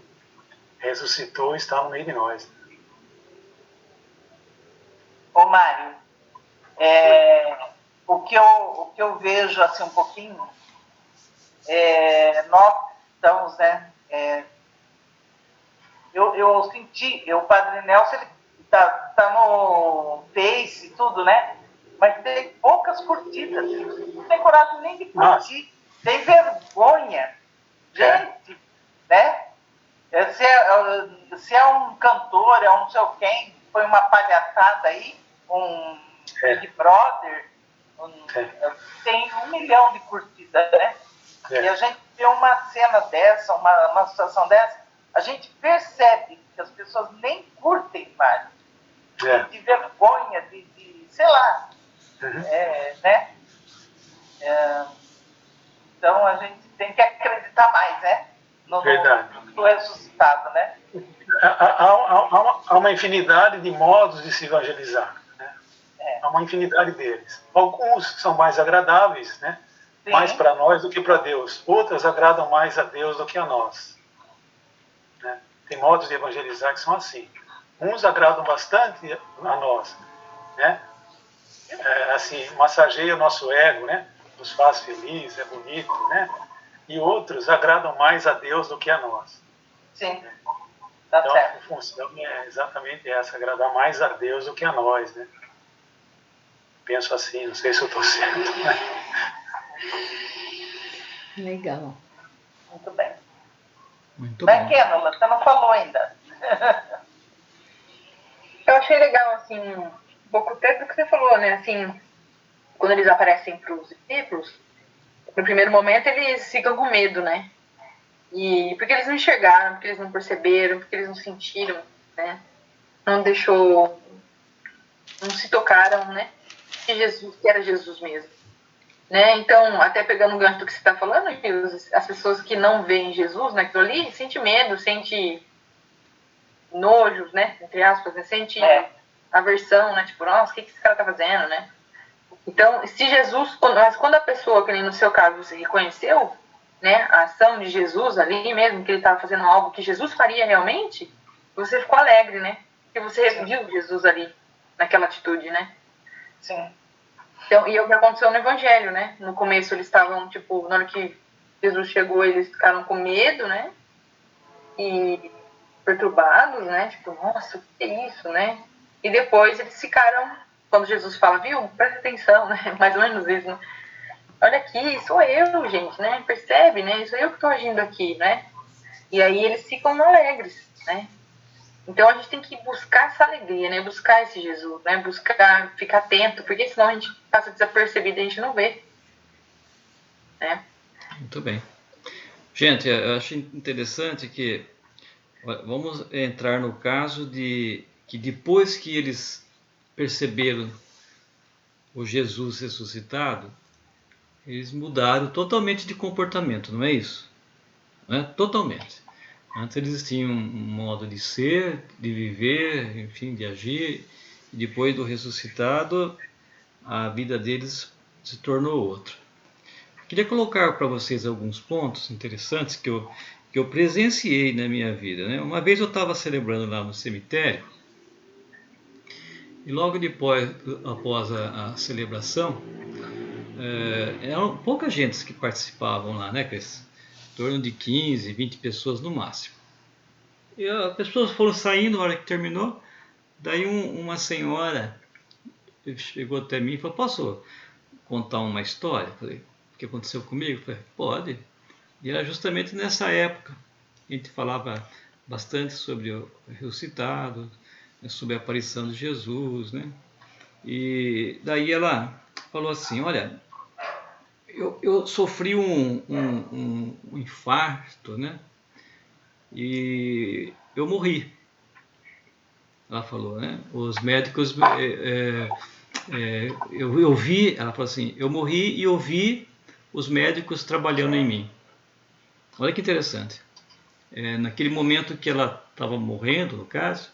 ressuscitou e está no meio de nós. Ô Mário, o que eu vejo assim um pouquinho, nós estamos, né, eu senti, o Padre Nelson, ele tá no Face e tudo, né? Mas tem poucas curtidas. Não tem coragem nem de curtir. Tem vergonha. Gente, né? Se é um cantor, é um não sei quem, foi uma palhaçada aí, um Big Brother, tem 1 milhão de curtidas, né? E a gente vê uma cena dessa, uma situação dessa, a gente percebe que as pessoas nem curtem mais, de vergonha, de sei lá, né? Então a gente tem que acreditar mais, né? No ressuscitado, né? Há uma infinidade de modos de se evangelizar, né? Há uma infinidade deles. Alguns são mais agradáveis, né? Mais para nós do que para Deus. Outras agradam mais a Deus do que a nós. Né? Tem modos de evangelizar que são assim. Uns agradam bastante a nós, né? Assim, massageia o nosso ego, né? Nos faz feliz, é bonito, né? E outros agradam mais a Deus do que a nós. Sim. Tá então, certo. a função é exatamente essa, agradar mais a Deus do que a nós, né? Penso assim, não sei se eu estou certo. Legal. Muito bem. Muito Vai, bom. Kênola, você não falou ainda. Eu achei legal, assim, um pouco até do que você falou, né? Assim, quando eles aparecem para os discípulos, no primeiro momento eles ficam com medo, né? E porque eles não enxergaram, porque eles não perceberam, porque eles não sentiram, né? Não se tocaram, né? Que era Jesus mesmo. Né? Então, até pegando o gancho do que você está falando, as pessoas que não veem Jesus naquilo ali, sentem medo, sentem nojo, né? Entre aspas, né? Sente aversão, né? Tipo, nossa, o que esse cara tá fazendo, né? Então, se Jesus, mas quando a pessoa, que nem no seu caso, você reconheceu, né, a ação de Jesus ali mesmo, que ele estava fazendo algo que Jesus faria realmente, você ficou alegre, né? Porque você viu Jesus ali, naquela atitude, né? Sim. Então, e é o que aconteceu no Evangelho, né? No começo eles estavam, tipo, na hora que Jesus chegou, eles ficaram com medo, né? E perturbados, né? Tipo, nossa, o que é isso, né? E depois eles ficaram, quando Jesus fala, viu, presta atenção, né? Mais ou menos isso, né? Olha aqui, sou eu, gente, né? Percebe, né? Sou eu que estou agindo aqui, né? E aí eles ficam alegres, né? Então a gente tem que buscar essa alegria, né? Buscar esse Jesus, né? Buscar ficar atento, porque senão a gente passa desapercebido e a gente não vê, né? Muito bem. Gente, eu acho interessante que vamos entrar no caso de que depois que eles perceberam o Jesus ressuscitado, eles mudaram totalmente de comportamento, não é isso? Não é? Totalmente. Antes eles tinham um modo de ser, de viver, enfim, de agir, e depois do ressuscitado, a vida deles se tornou outra. Queria colocar para vocês alguns pontos interessantes que eu presenciei na minha vida, né? Uma vez eu estava celebrando lá no cemitério, e logo depois, após a celebração, eram poucas gentes que participavam lá, né, Cris? Em torno de 15, 20 pessoas no máximo. E as pessoas foram saindo na hora que terminou. Daí uma senhora chegou até mim e falou, posso contar uma história? Eu falei, o que aconteceu comigo? Eu falei, pode. E era justamente nessa época. A gente falava bastante sobre o ressuscitado, sobre a aparição de Jesus, né? E daí ela falou assim, olha, eu sofri um infarto, né? E eu morri. Ela falou, né? Os médicos, eu vi, ela falou assim, eu morri e eu vi os médicos trabalhando em mim. Olha que interessante. Naquele momento que ela estava morrendo, no caso,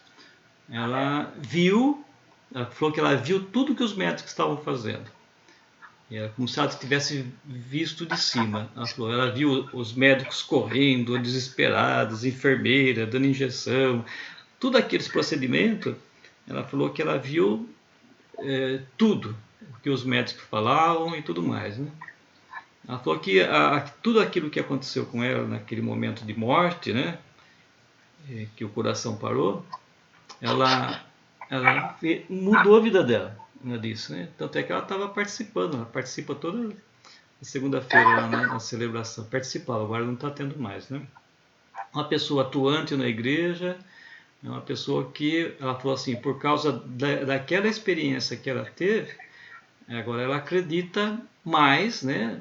ela viu Ela falou que ela viu tudo que os médicos estavam fazendo. Era como se ela tivesse visto de cima. Ela falou, ela viu os médicos correndo, desesperados, enfermeira, dando injeção, tudo aqueles procedimentos. Ela falou que ela viu tudo o que os médicos falavam e tudo mais, né? Ela falou que tudo aquilo que aconteceu com ela naquele momento de morte, né, que o coração parou, ela mudou a vida dela, ela disse, né? Tanto é que ela estava participando, ela participa toda segunda-feira lá na celebração, participava, agora não está tendo mais, né? Uma pessoa atuante na igreja, uma pessoa que, ela falou assim, por causa daquela experiência que ela teve, agora ela acredita mais, né,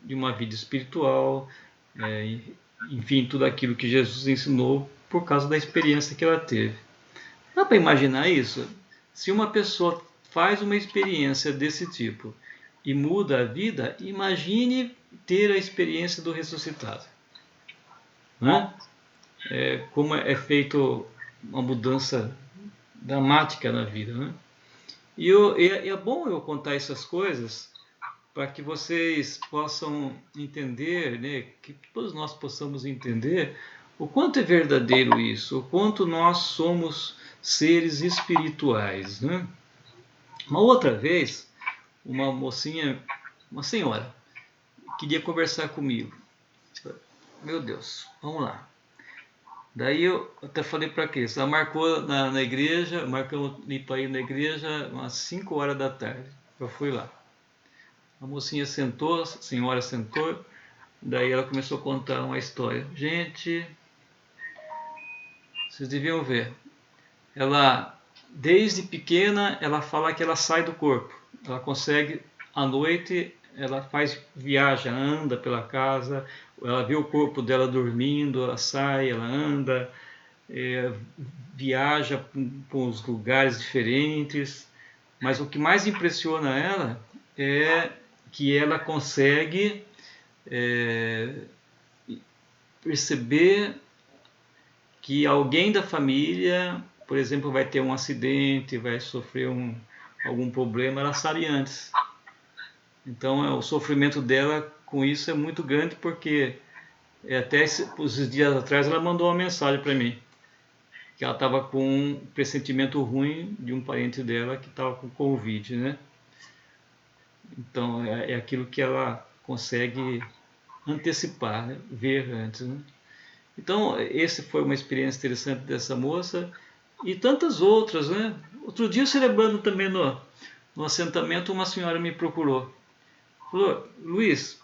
de uma vida espiritual, enfim, tudo aquilo que Jesus ensinou por causa da experiência que ela teve. Dá para imaginar isso? Se uma pessoa faz uma experiência desse tipo e muda a vida, imagine ter a experiência do ressuscitado. Né? Como é feito uma mudança dramática na vida. Né? E é bom eu contar essas coisas para que vocês possam entender, né, que todos nós possamos entender o quanto é verdadeiro isso, o quanto nós somos seres espirituais. Né? Uma outra vez, uma mocinha, uma senhora, queria conversar comigo. Meu Deus, vamos lá. Daí eu até falei para a Cris, ela marcou na igreja, marcamos para ir na igreja umas 5 horas da tarde. Eu fui lá. A mocinha sentou, a senhora sentou, daí ela começou a contar uma história. Gente, vocês deviam ver. Ela, desde pequena, ela fala que ela sai do corpo. Ela consegue, à noite, ela viaja, anda pela casa, ela vê o corpo dela dormindo, ela sai, ela anda, viaja para os lugares diferentes. Mas o que mais impressiona ela é que ela consegue perceber que alguém da família, por exemplo, vai ter um acidente, vai sofrer algum problema, ela sabe antes. Então, o sofrimento dela com isso é muito grande, porque até esses dias atrás ela mandou uma mensagem para mim, que ela estava com um pressentimento ruim de um parente dela que estava com Covid, né? Então, é aquilo que ela consegue antecipar, né? Ver antes, né? Então, essa foi uma experiência interessante dessa moça e tantas outras, né? Outro dia, celebrando também no assentamento, uma senhora me procurou. Falou, Luiz,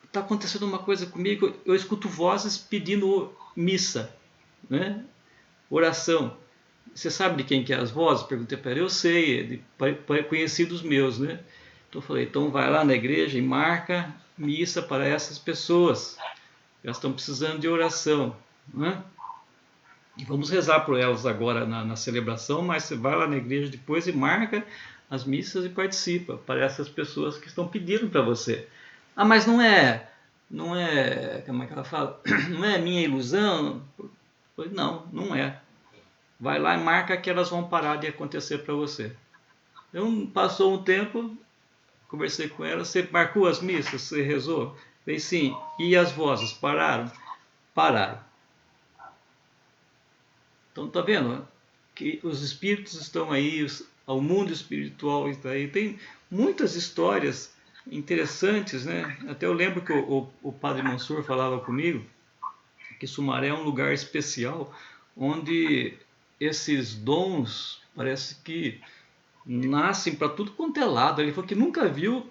está acontecendo uma coisa comigo, eu escuto vozes pedindo missa, né? Oração. Você sabe de quem que é as vozes? Perguntei para ela. Eu sei, de conhecidos meus, né? Então eu falei, então vai lá na igreja e marca missa para essas pessoas. Elas estão precisando de oração, né? E vamos rezar por elas agora na celebração, mas você vai lá na igreja depois e marca as missas e participa para essas pessoas que estão pedindo para você. Ah, mas não é, como é que ela fala? Não é minha ilusão? Pois não é. Vai lá e marca que elas vão parar de acontecer para você. Então, passou um tempo, conversei com ela, você marcou as missas, você rezou? Falei, sim. E as vozes, pararam? Pararam. Então, tá vendo? Que os espíritos estão aí, o mundo espiritual está aí. Tem muitas histórias interessantes, né? Até eu lembro que o Padre Mansur falava comigo que Sumaré é um lugar especial, onde esses dons parece que nascem para tudo quanto é lado. Ele falou que nunca viu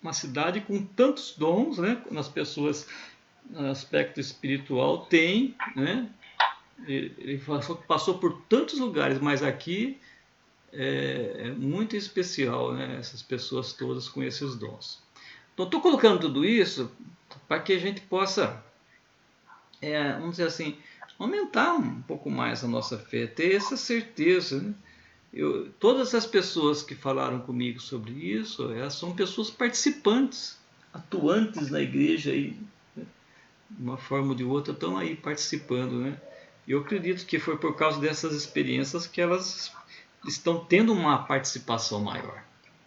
uma cidade com tantos dons, né? Nas pessoas, no aspecto espiritual, tem, né? Ele passou por tantos lugares, mas aqui é muito especial, né? Essas pessoas todas com esses dons. Então, estou colocando tudo isso para que a gente possa, vamos dizer assim, aumentar um pouco mais a nossa fé, ter essa certeza, né? Todas as pessoas que falaram comigo sobre isso, elas são pessoas participantes, atuantes na igreja, aí, né? De uma forma ou de outra, estão aí participando, né? Eu acredito que foi por causa dessas experiências que elas estão tendo uma participação maior.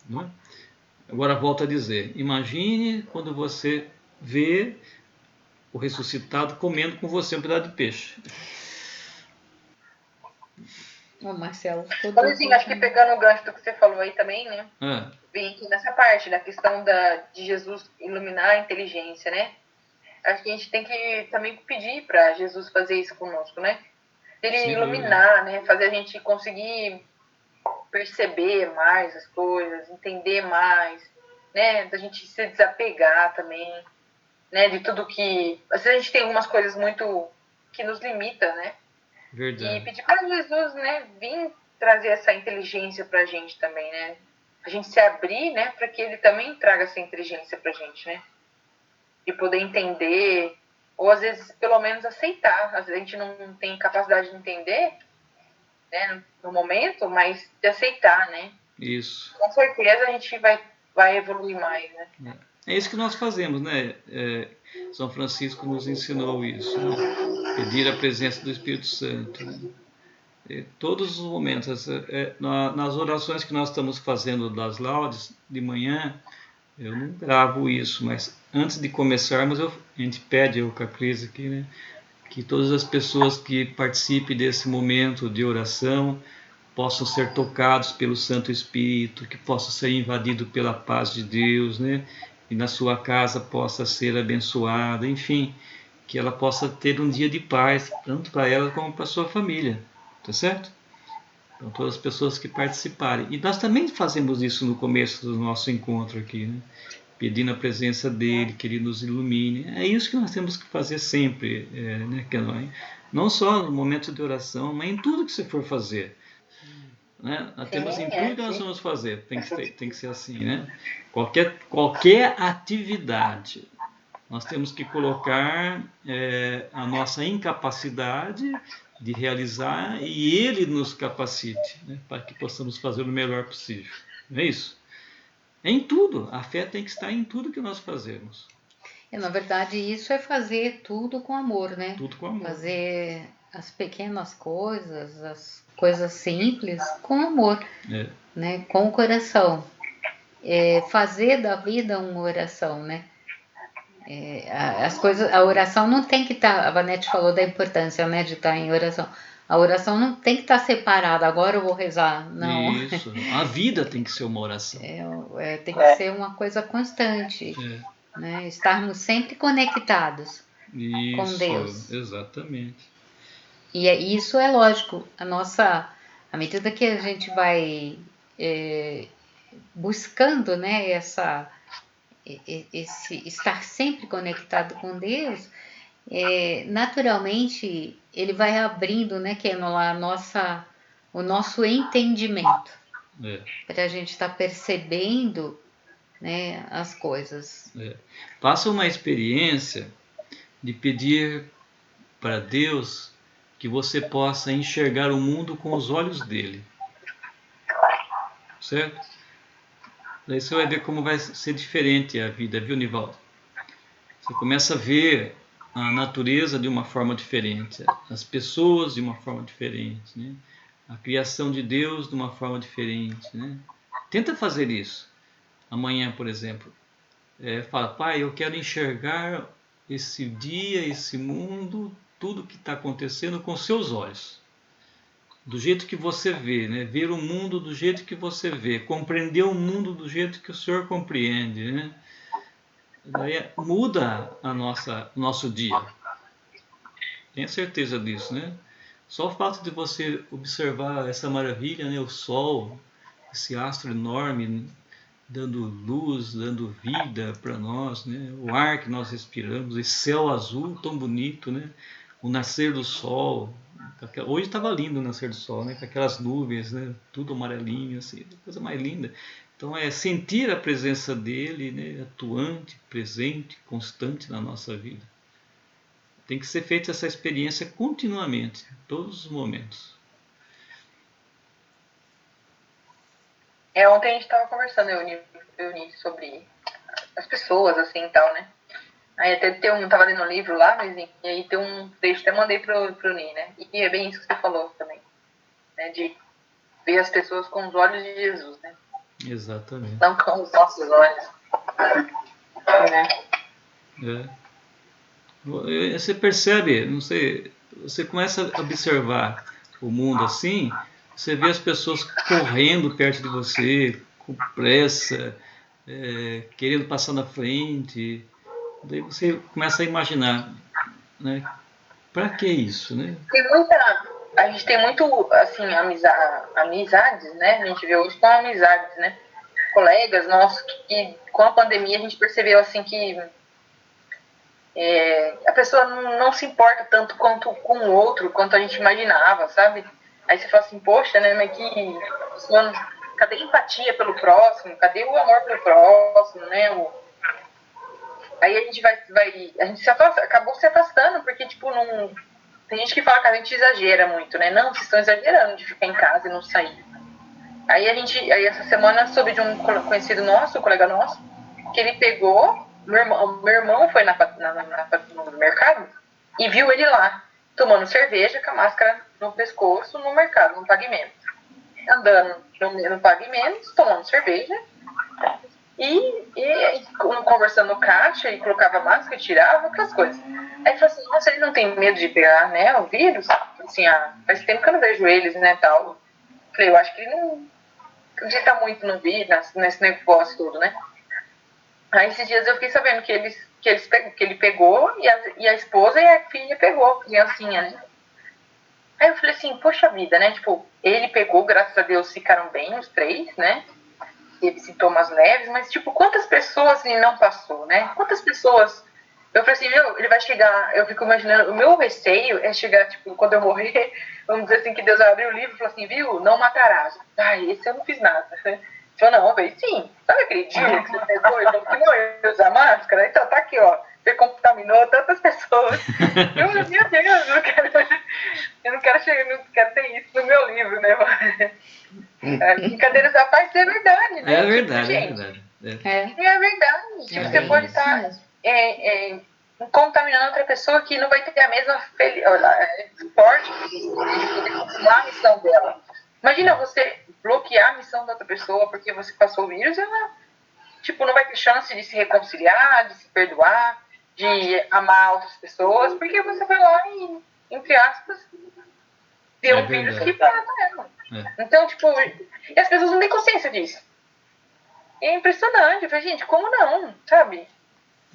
Não é? Agora, volto a dizer, imagine quando você vê o ressuscitado comendo com você um pedaço de peixe. O Marcelo ficou Assim, acho que pegando o gancho do que você falou aí também, né? Vem aqui nessa parte da questão de Jesus iluminar a inteligência, né? Acho que a gente tem que também pedir para Jesus fazer isso conosco, né? Ele iluminar, né? Fazer a gente conseguir perceber mais as coisas, entender mais, né? Da gente se desapegar também, né? De tudo que... Às vezes a gente tem algumas coisas muito que nos limita, né? Verdade. E pedir para Jesus, né? Vir trazer essa inteligência pra gente também, né? A gente se abrir, né? Para que ele também traga essa inteligência pra gente, né? De poder entender, ou às vezes pelo menos aceitar. Às vezes a gente não tem capacidade de entender, né, no momento, mas de aceitar, né? Isso. Com certeza a gente vai evoluir mais, né? É isso que nós fazemos, né? São Francisco nos ensinou isso, né? Pedir a presença do Espírito Santo, né? Todos os momentos, nas orações que nós estamos fazendo das laudes de manhã, eu não gravo isso, mas antes de começarmos, a gente pede, eu com a Cris aqui, né, que todas as pessoas que participem desse momento de oração possam ser tocados pelo Santo Espírito, que possam ser invadidos pela paz de Deus, né, e na sua casa possa ser abençoada, enfim, que ela possa ter um dia de paz, tanto para ela como para a sua família, tá certo? Então, todas as pessoas que participarem. E nós também fazemos isso no começo do nosso encontro aqui, né? Pedindo a presença dele, que ele nos ilumine. É isso que nós temos que fazer sempre, né, Kenoi? Não só no momento de oração, mas em tudo que você for fazer. Né? Nós temos em tudo que nós vamos fazer. Tem que ser assim, né? Qualquer atividade, nós temos que colocar a nossa incapacidade de realizar e ele nos capacite, né, para que possamos fazer o melhor possível. Não é isso? Em tudo. A fé tem que estar em tudo que nós fazemos. Na verdade, isso é fazer tudo com amor, né? Tudo com amor. Fazer as pequenas coisas, as coisas simples com amor, né? Com o coração. Fazer da vida uma oração, né? A oração não tem que estar, a Vanete falou da importância, né, de estar em oração. A oração não tem que estar separada, agora eu vou rezar, não. Isso, a vida tem que ser uma oração. Tem que ser uma coisa constante, né? Estarmos sempre conectados com Deus. Exatamente. E isso é lógico, à medida que a gente vai buscando, né, esse estar sempre conectado com Deus, naturalmente ele vai abrindo, né, que é o nosso entendimento, para a gente estar percebendo, né, as coisas. Faça uma experiência de pedir para Deus que você possa enxergar o mundo com os olhos dele, certo? Daí você vai ver como vai ser diferente a vida, viu, Nivaldo? Você começa a ver a natureza de uma forma diferente, as pessoas de uma forma diferente, né? A criação de Deus de uma forma diferente, né? Tenta fazer isso. Amanhã, por exemplo, fala, Pai, eu quero enxergar esse dia, esse mundo, tudo que está acontecendo com seus olhos. Do jeito que você vê, né? Ver o mundo do jeito que você vê, compreender o mundo do jeito que o Senhor compreende, né? Daí muda o nosso dia. Tenha certeza disso, né? Só o fato de você observar essa maravilha, né? O Sol, esse astro enorme, dando luz, dando vida para nós, né? O ar que nós respiramos, esse céu azul tão bonito, né? O nascer do sol. Hoje estava lindo o nascer do sol, né? Com aquelas nuvens, né? Tudo amarelinho, assim, coisa mais linda. Então é sentir a presença dele, né? Atuante, presente, constante na nossa vida. Tem que ser feita essa experiência continuamente, em todos os momentos. Ontem a gente estava conversando, eu sobre as pessoas, assim, e tal, né? Aí até tava lendo um livro lá, mas e aí tem um trecho, até mandei pro Ni, né? E é bem isso que você falou também, né? De ver as pessoas com os olhos de Jesus, né? Exatamente. Não com os nossos olhos. Né? Você percebe, não sei, você começa a observar o mundo assim, você vê as pessoas correndo perto de você, com pressa, querendo passar na frente. Daí você começa a imaginar, né? Para que isso, né? A gente tem muito, assim, amizades, né? A gente vê hoje com amizades, né? Colegas nossos que com a pandemia a gente percebeu, assim, que a pessoa não se importa tanto quanto com o outro, quanto a gente imaginava, sabe? Aí você fala assim, poxa, né, mas cadê a empatia pelo próximo? Cadê o amor pelo próximo, né? Aí a gente a gente acabou se afastando, porque, tipo, não... Tem gente que fala que a gente exagera muito, né? Não, vocês estão exagerando de ficar em casa e não sair. Aí essa semana soube de um conhecido nosso, um colega nosso, que ele pegou, meu irmão foi no mercado e viu ele lá, tomando cerveja com a máscara no pescoço no mercado, no pavimento. Andando no pavimento, tomando cerveja e conversando no caixa, e colocava máscara, tirava, aquelas coisas. Aí falou assim, nossa, ele não tem medo de pegar, né, o vírus? Assim, faz tempo que eu não vejo eles, né, tal. Falei, eu acho que ele não acredita muito no vírus, nesse negócio todo, né? Aí esses dias eu fiquei sabendo que ele pegou e a esposa e a filha pegou, criancinha, né? Aí eu falei assim, poxa vida, né? Tipo, ele pegou, graças a Deus ficaram bem os três, né? Teve sintomas leves, mas tipo, quantas pessoas ele não passou, né? Quantas pessoas... Eu falei assim, ele vai chegar... Eu fico imaginando, o meu receio é chegar, tipo, quando eu morrer, vamos dizer assim, que Deus vai abrir o livro e falar assim, viu, não matarás. Ai, esse eu não fiz nada. Falei, não, eu falei, sim. Sabe aquele dia que você pegou e falou que não ia usar máscara? Então tá aqui, ó. Você contaminou tantas pessoas. Eu falei, meu Deus, eu não quero ter isso no meu livro, né? Brincadeiras à parte é verdade, né? É verdade, gente, é verdade. É verdade. Tipo, você pode estar contaminando outra pessoa que não vai ter a mesma forte na missão dela. Imagina você bloquear a missão da outra pessoa porque você passou o vírus, ela tipo, não vai ter chance de se reconciliar, de se perdoar, de amar outras pessoas, porque você vai lá e, entre aspas, deu um vírus que mata ela. Então, tipo, e as pessoas não têm consciência disso. É impressionante. Eu falei, gente, como não? Sabe?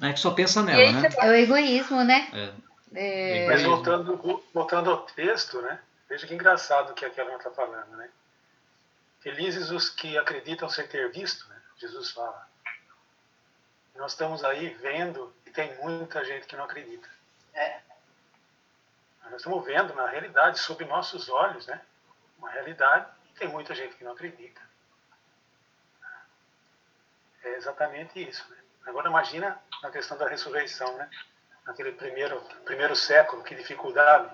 É que só pensa nela, né? É o egoísmo, né? Mas voltando ao texto, né? Veja que engraçado o que a Kelma está falando, né? Felizes os que acreditam sem ter visto, né? Jesus fala. Nós estamos aí vendo e tem muita gente que não acredita. Nós estamos vendo, na realidade, sob nossos olhos, né? Uma realidade e tem muita gente que não acredita. É exatamente isso, né? Agora imagina na questão da ressurreição, né? Naquele primeiro século, que dificuldade.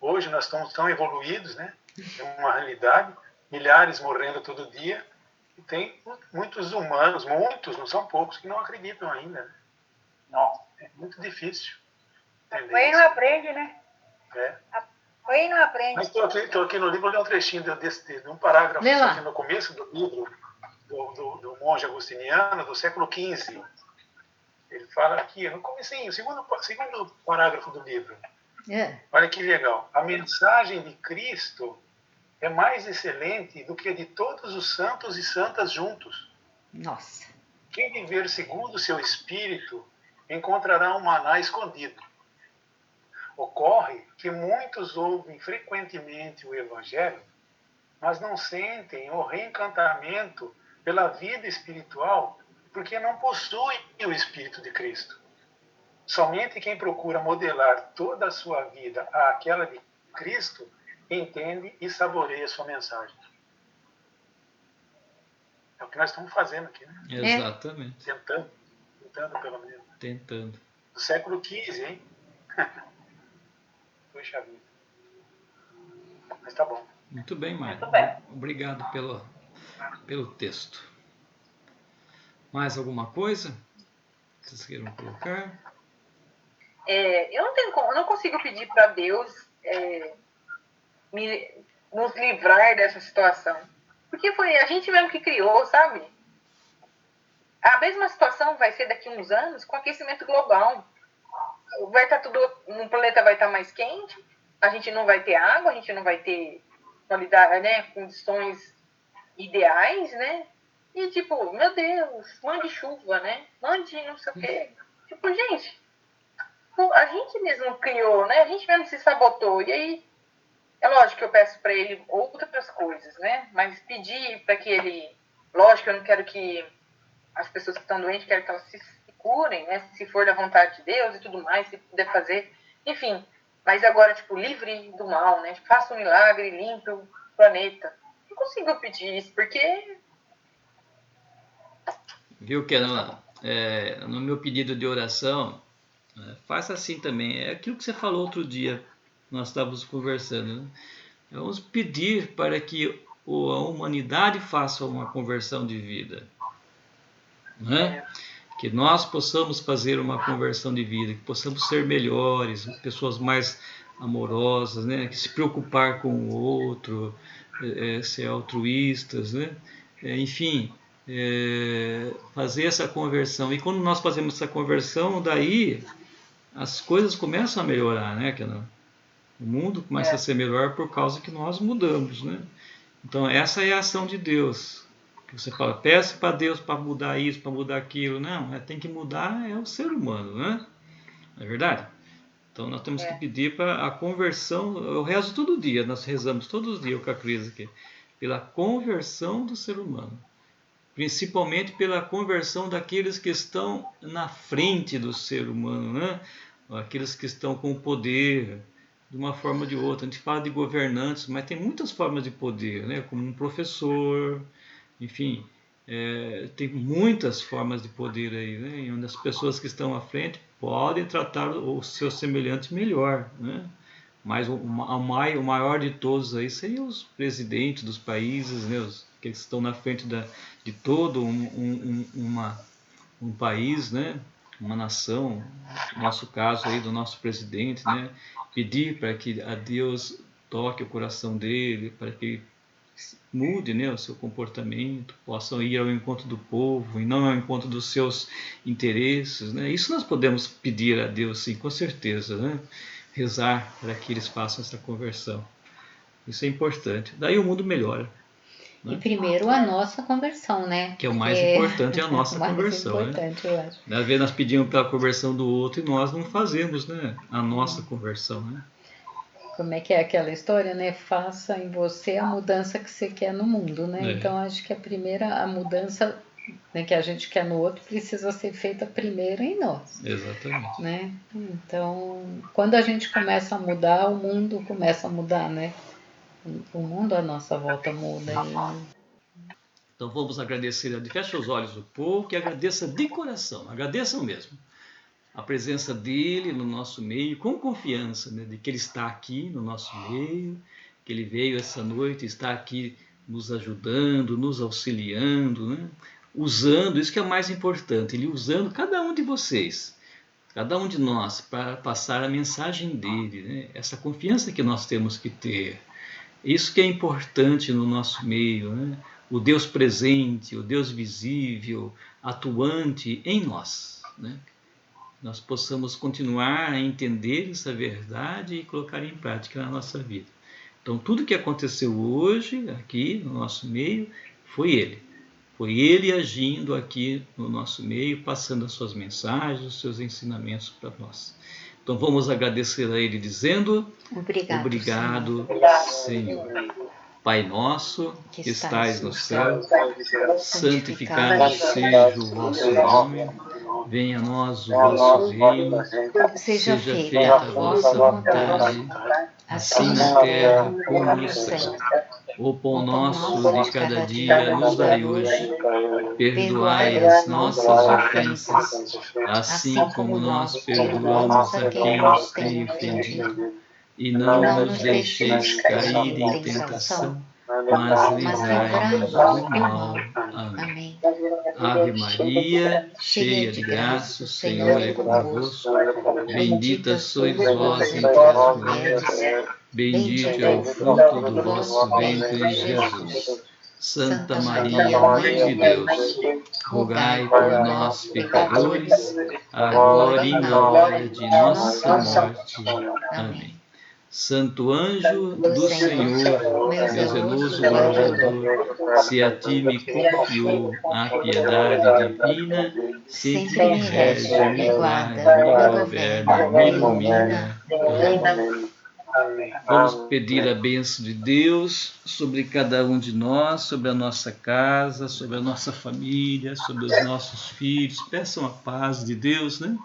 Hoje nós estamos tão evoluídos, né? É uma realidade, milhares morrendo todo dia, e tem muitos humanos, muitos, não são poucos, que não acreditam ainda. Né? Não. É muito difícil. Foi não aprende, né? Foi não aprende. Mas estou aqui no livro, vou ler um trechinho de um parágrafo aqui no começo do livro, do monge agostiniano, do século XV. Ele fala aqui, no comecinho, segundo parágrafo do livro. Olha que legal. A mensagem de Cristo é mais excelente do que a de todos os santos e santas juntos. Nossa. Quem viver segundo o seu espírito encontrará um maná escondido. Ocorre que muitos ouvem frequentemente o Evangelho, mas não sentem o reencantamento pela vida espiritual porque não possuem o Espírito de Cristo. Somente quem procura modelar toda a sua vida àquela de Cristo entende e saboreia a sua mensagem. É o que nós estamos fazendo aqui, né? Exatamente. Tentando pelo menos. Tentando. Do século XV, hein? Puxa vida. Mas tá bom. Muito bem, Mário. Obrigado pelo texto. Mais alguma coisa? vocês queiram colocar? Eu não consigo pedir para Deus nos livrar dessa situação. Porque foi a gente mesmo que criou, sabe? A mesma situação vai ser daqui a uns anos com aquecimento global. Vai estar o planeta vai estar mais quente, a gente não vai ter água, a gente não vai ter qualidade, né, condições ideais, né? E tipo, meu Deus, mande chuva, né? Mande não sei o quê. Tipo, gente, a gente mesmo criou, né? A gente mesmo se sabotou. E aí, é lógico que eu peço para ele outras coisas, né? Mas pedir para que ele... Lógico, eu não quero que as pessoas que estão doentes, quero que elas se curem, né? Se for da vontade de Deus e tudo mais, se puder fazer. Enfim, mas agora, tipo, livre do mal, né? Tipo, faça um milagre, limpe o planeta. Não consigo pedir isso, porque... Viu, Kenan? No meu pedido de oração, faça assim também. É aquilo que você falou outro dia, nós estávamos conversando, né? Vamos pedir para que a humanidade faça uma conversão de vida, né? Que nós possamos fazer uma conversão de vida, que possamos ser melhores, pessoas mais amorosas, né? Que se preocupar com o outro, ser altruístas, né? Enfim, fazer essa conversão. E quando nós fazemos essa conversão, daí as coisas começam a melhorar, né? O mundo começa a ser melhor por causa que nós mudamos, né? Então essa é a ação de Deus. Que você fala, peça para Deus para mudar isso, para mudar aquilo. Não, tem que mudar o ser humano, né? Não é verdade? Então nós temos que pedir para a conversão. Eu rezo todo dia, nós rezamos todos os dias com a Cris aqui, pela conversão do ser humano. Principalmente pela conversão daqueles que estão na frente do ser humano, né? Aqueles que estão com o poder, de uma forma ou de outra. A gente fala de governantes, mas tem muitas formas de poder, né? Como um professor, enfim, tem muitas formas de poder aí, né? Onde as pessoas que estão à frente podem tratar o seu semelhante melhor, né? Mas o maior de todos aí seriam os presidentes dos países, né? Que estão na frente de todo um país, né? Uma nação, no nosso caso aí do nosso presidente, né? Pedir para que a Deus toque o coração dele, para que mude, né, o seu comportamento, possam ir ao encontro do povo e não ao encontro dos seus interesses, né? Isso nós podemos pedir a Deus, sim, com certeza, né? Rezar para que eles façam essa conversão. Isso é importante. Daí o mundo melhora. E primeiro a nossa conversão, né? Que é o mais importante, é a nossa conversão. Mais importante, né? Eu acho. Às vezes nós pedimos pela conversão do outro e nós não fazemos, né? A nossa conversão, né? Como é que é aquela história, né? Faça em você a mudança que você quer no mundo, né? Então acho que a mudança, né, que a gente quer no outro precisa ser feita primeiro em nós. Exatamente. Né? Então, quando a gente começa a mudar, o mundo começa a mudar, né? O mundo à nossa volta muda. Então vamos agradecer. Feche os olhos um pouco e agradeça de coração. Agradeçam mesmo a presença dele no nosso meio, com confiança, né, de que ele está aqui no nosso meio, que ele veio essa noite, está aqui nos ajudando, nos auxiliando, né, usando, isso que é mais importante, ele usando cada um de vocês, cada um de nós, para passar a mensagem dele, né, essa confiança que nós temos que ter. Isso que é importante no nosso meio, né, o Deus presente, o Deus visível, atuante em nós, né? Nós possamos continuar a entender essa verdade e colocar em prática na nossa vida. Então, tudo que aconteceu hoje, aqui no nosso meio, foi Ele. Foi Ele agindo aqui no nosso meio, passando as suas mensagens, os seus ensinamentos para nós. Então, vamos agradecer a Ele dizendo: Obrigado, Senhor. Pai nosso, que estais no céu, santificado seja o vosso nome. Venha a nós o vosso reino, seja feita a vossa vontade, assim na terra como no céu. O pão nosso de cada dia nos dai hoje, perdoai as nossas ofensas, assim como nós perdoamos a quem nos tem ofendido. E não nos deixeis cair em tentação, mas mas livrai-nos livrai-nos do do mal. mal. Amém. Amém. Ave Maria, cheia de graça, o Senhor é convosco. Bendita sois vós entre as mulheres, bendito é o fruto do vosso ventre, Jesus. Santa Maria, Mãe de Deus, rogai por nós, pecadores, agora e na hora de nossa morte. Amém. Santo anjo do Senhor, meu zeloso guardador, se a ti me confiou a piedade divina, sempre me rege, me guarda, me governa, me ilumina. Amém. Vamos pedir a bênção de Deus sobre cada um de nós, sobre a nossa casa, sobre a nossa família, sobre os nossos filhos. Peçam a paz de Deus, né?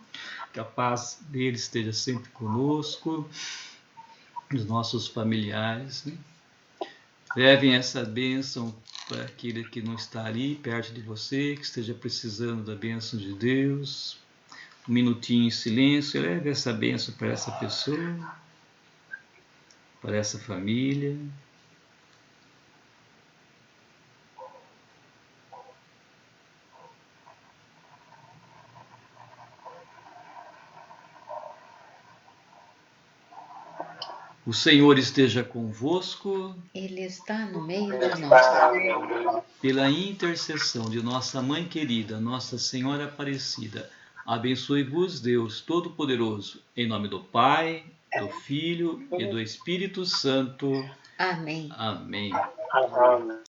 Que a paz dele esteja sempre conosco, os nossos familiares, né? Levem essa bênção para aquele que não está ali perto de você, que esteja precisando da bênção de Deus. Um minutinho em silêncio, leve essa bênção para essa pessoa, para essa família. O Senhor esteja convosco. Ele está no meio de nós. Pela intercessão de nossa Mãe querida, Nossa Senhora Aparecida, abençoe-vos Deus Todo-Poderoso, em nome do Pai, do Filho e do Espírito Santo. Amém. Amém.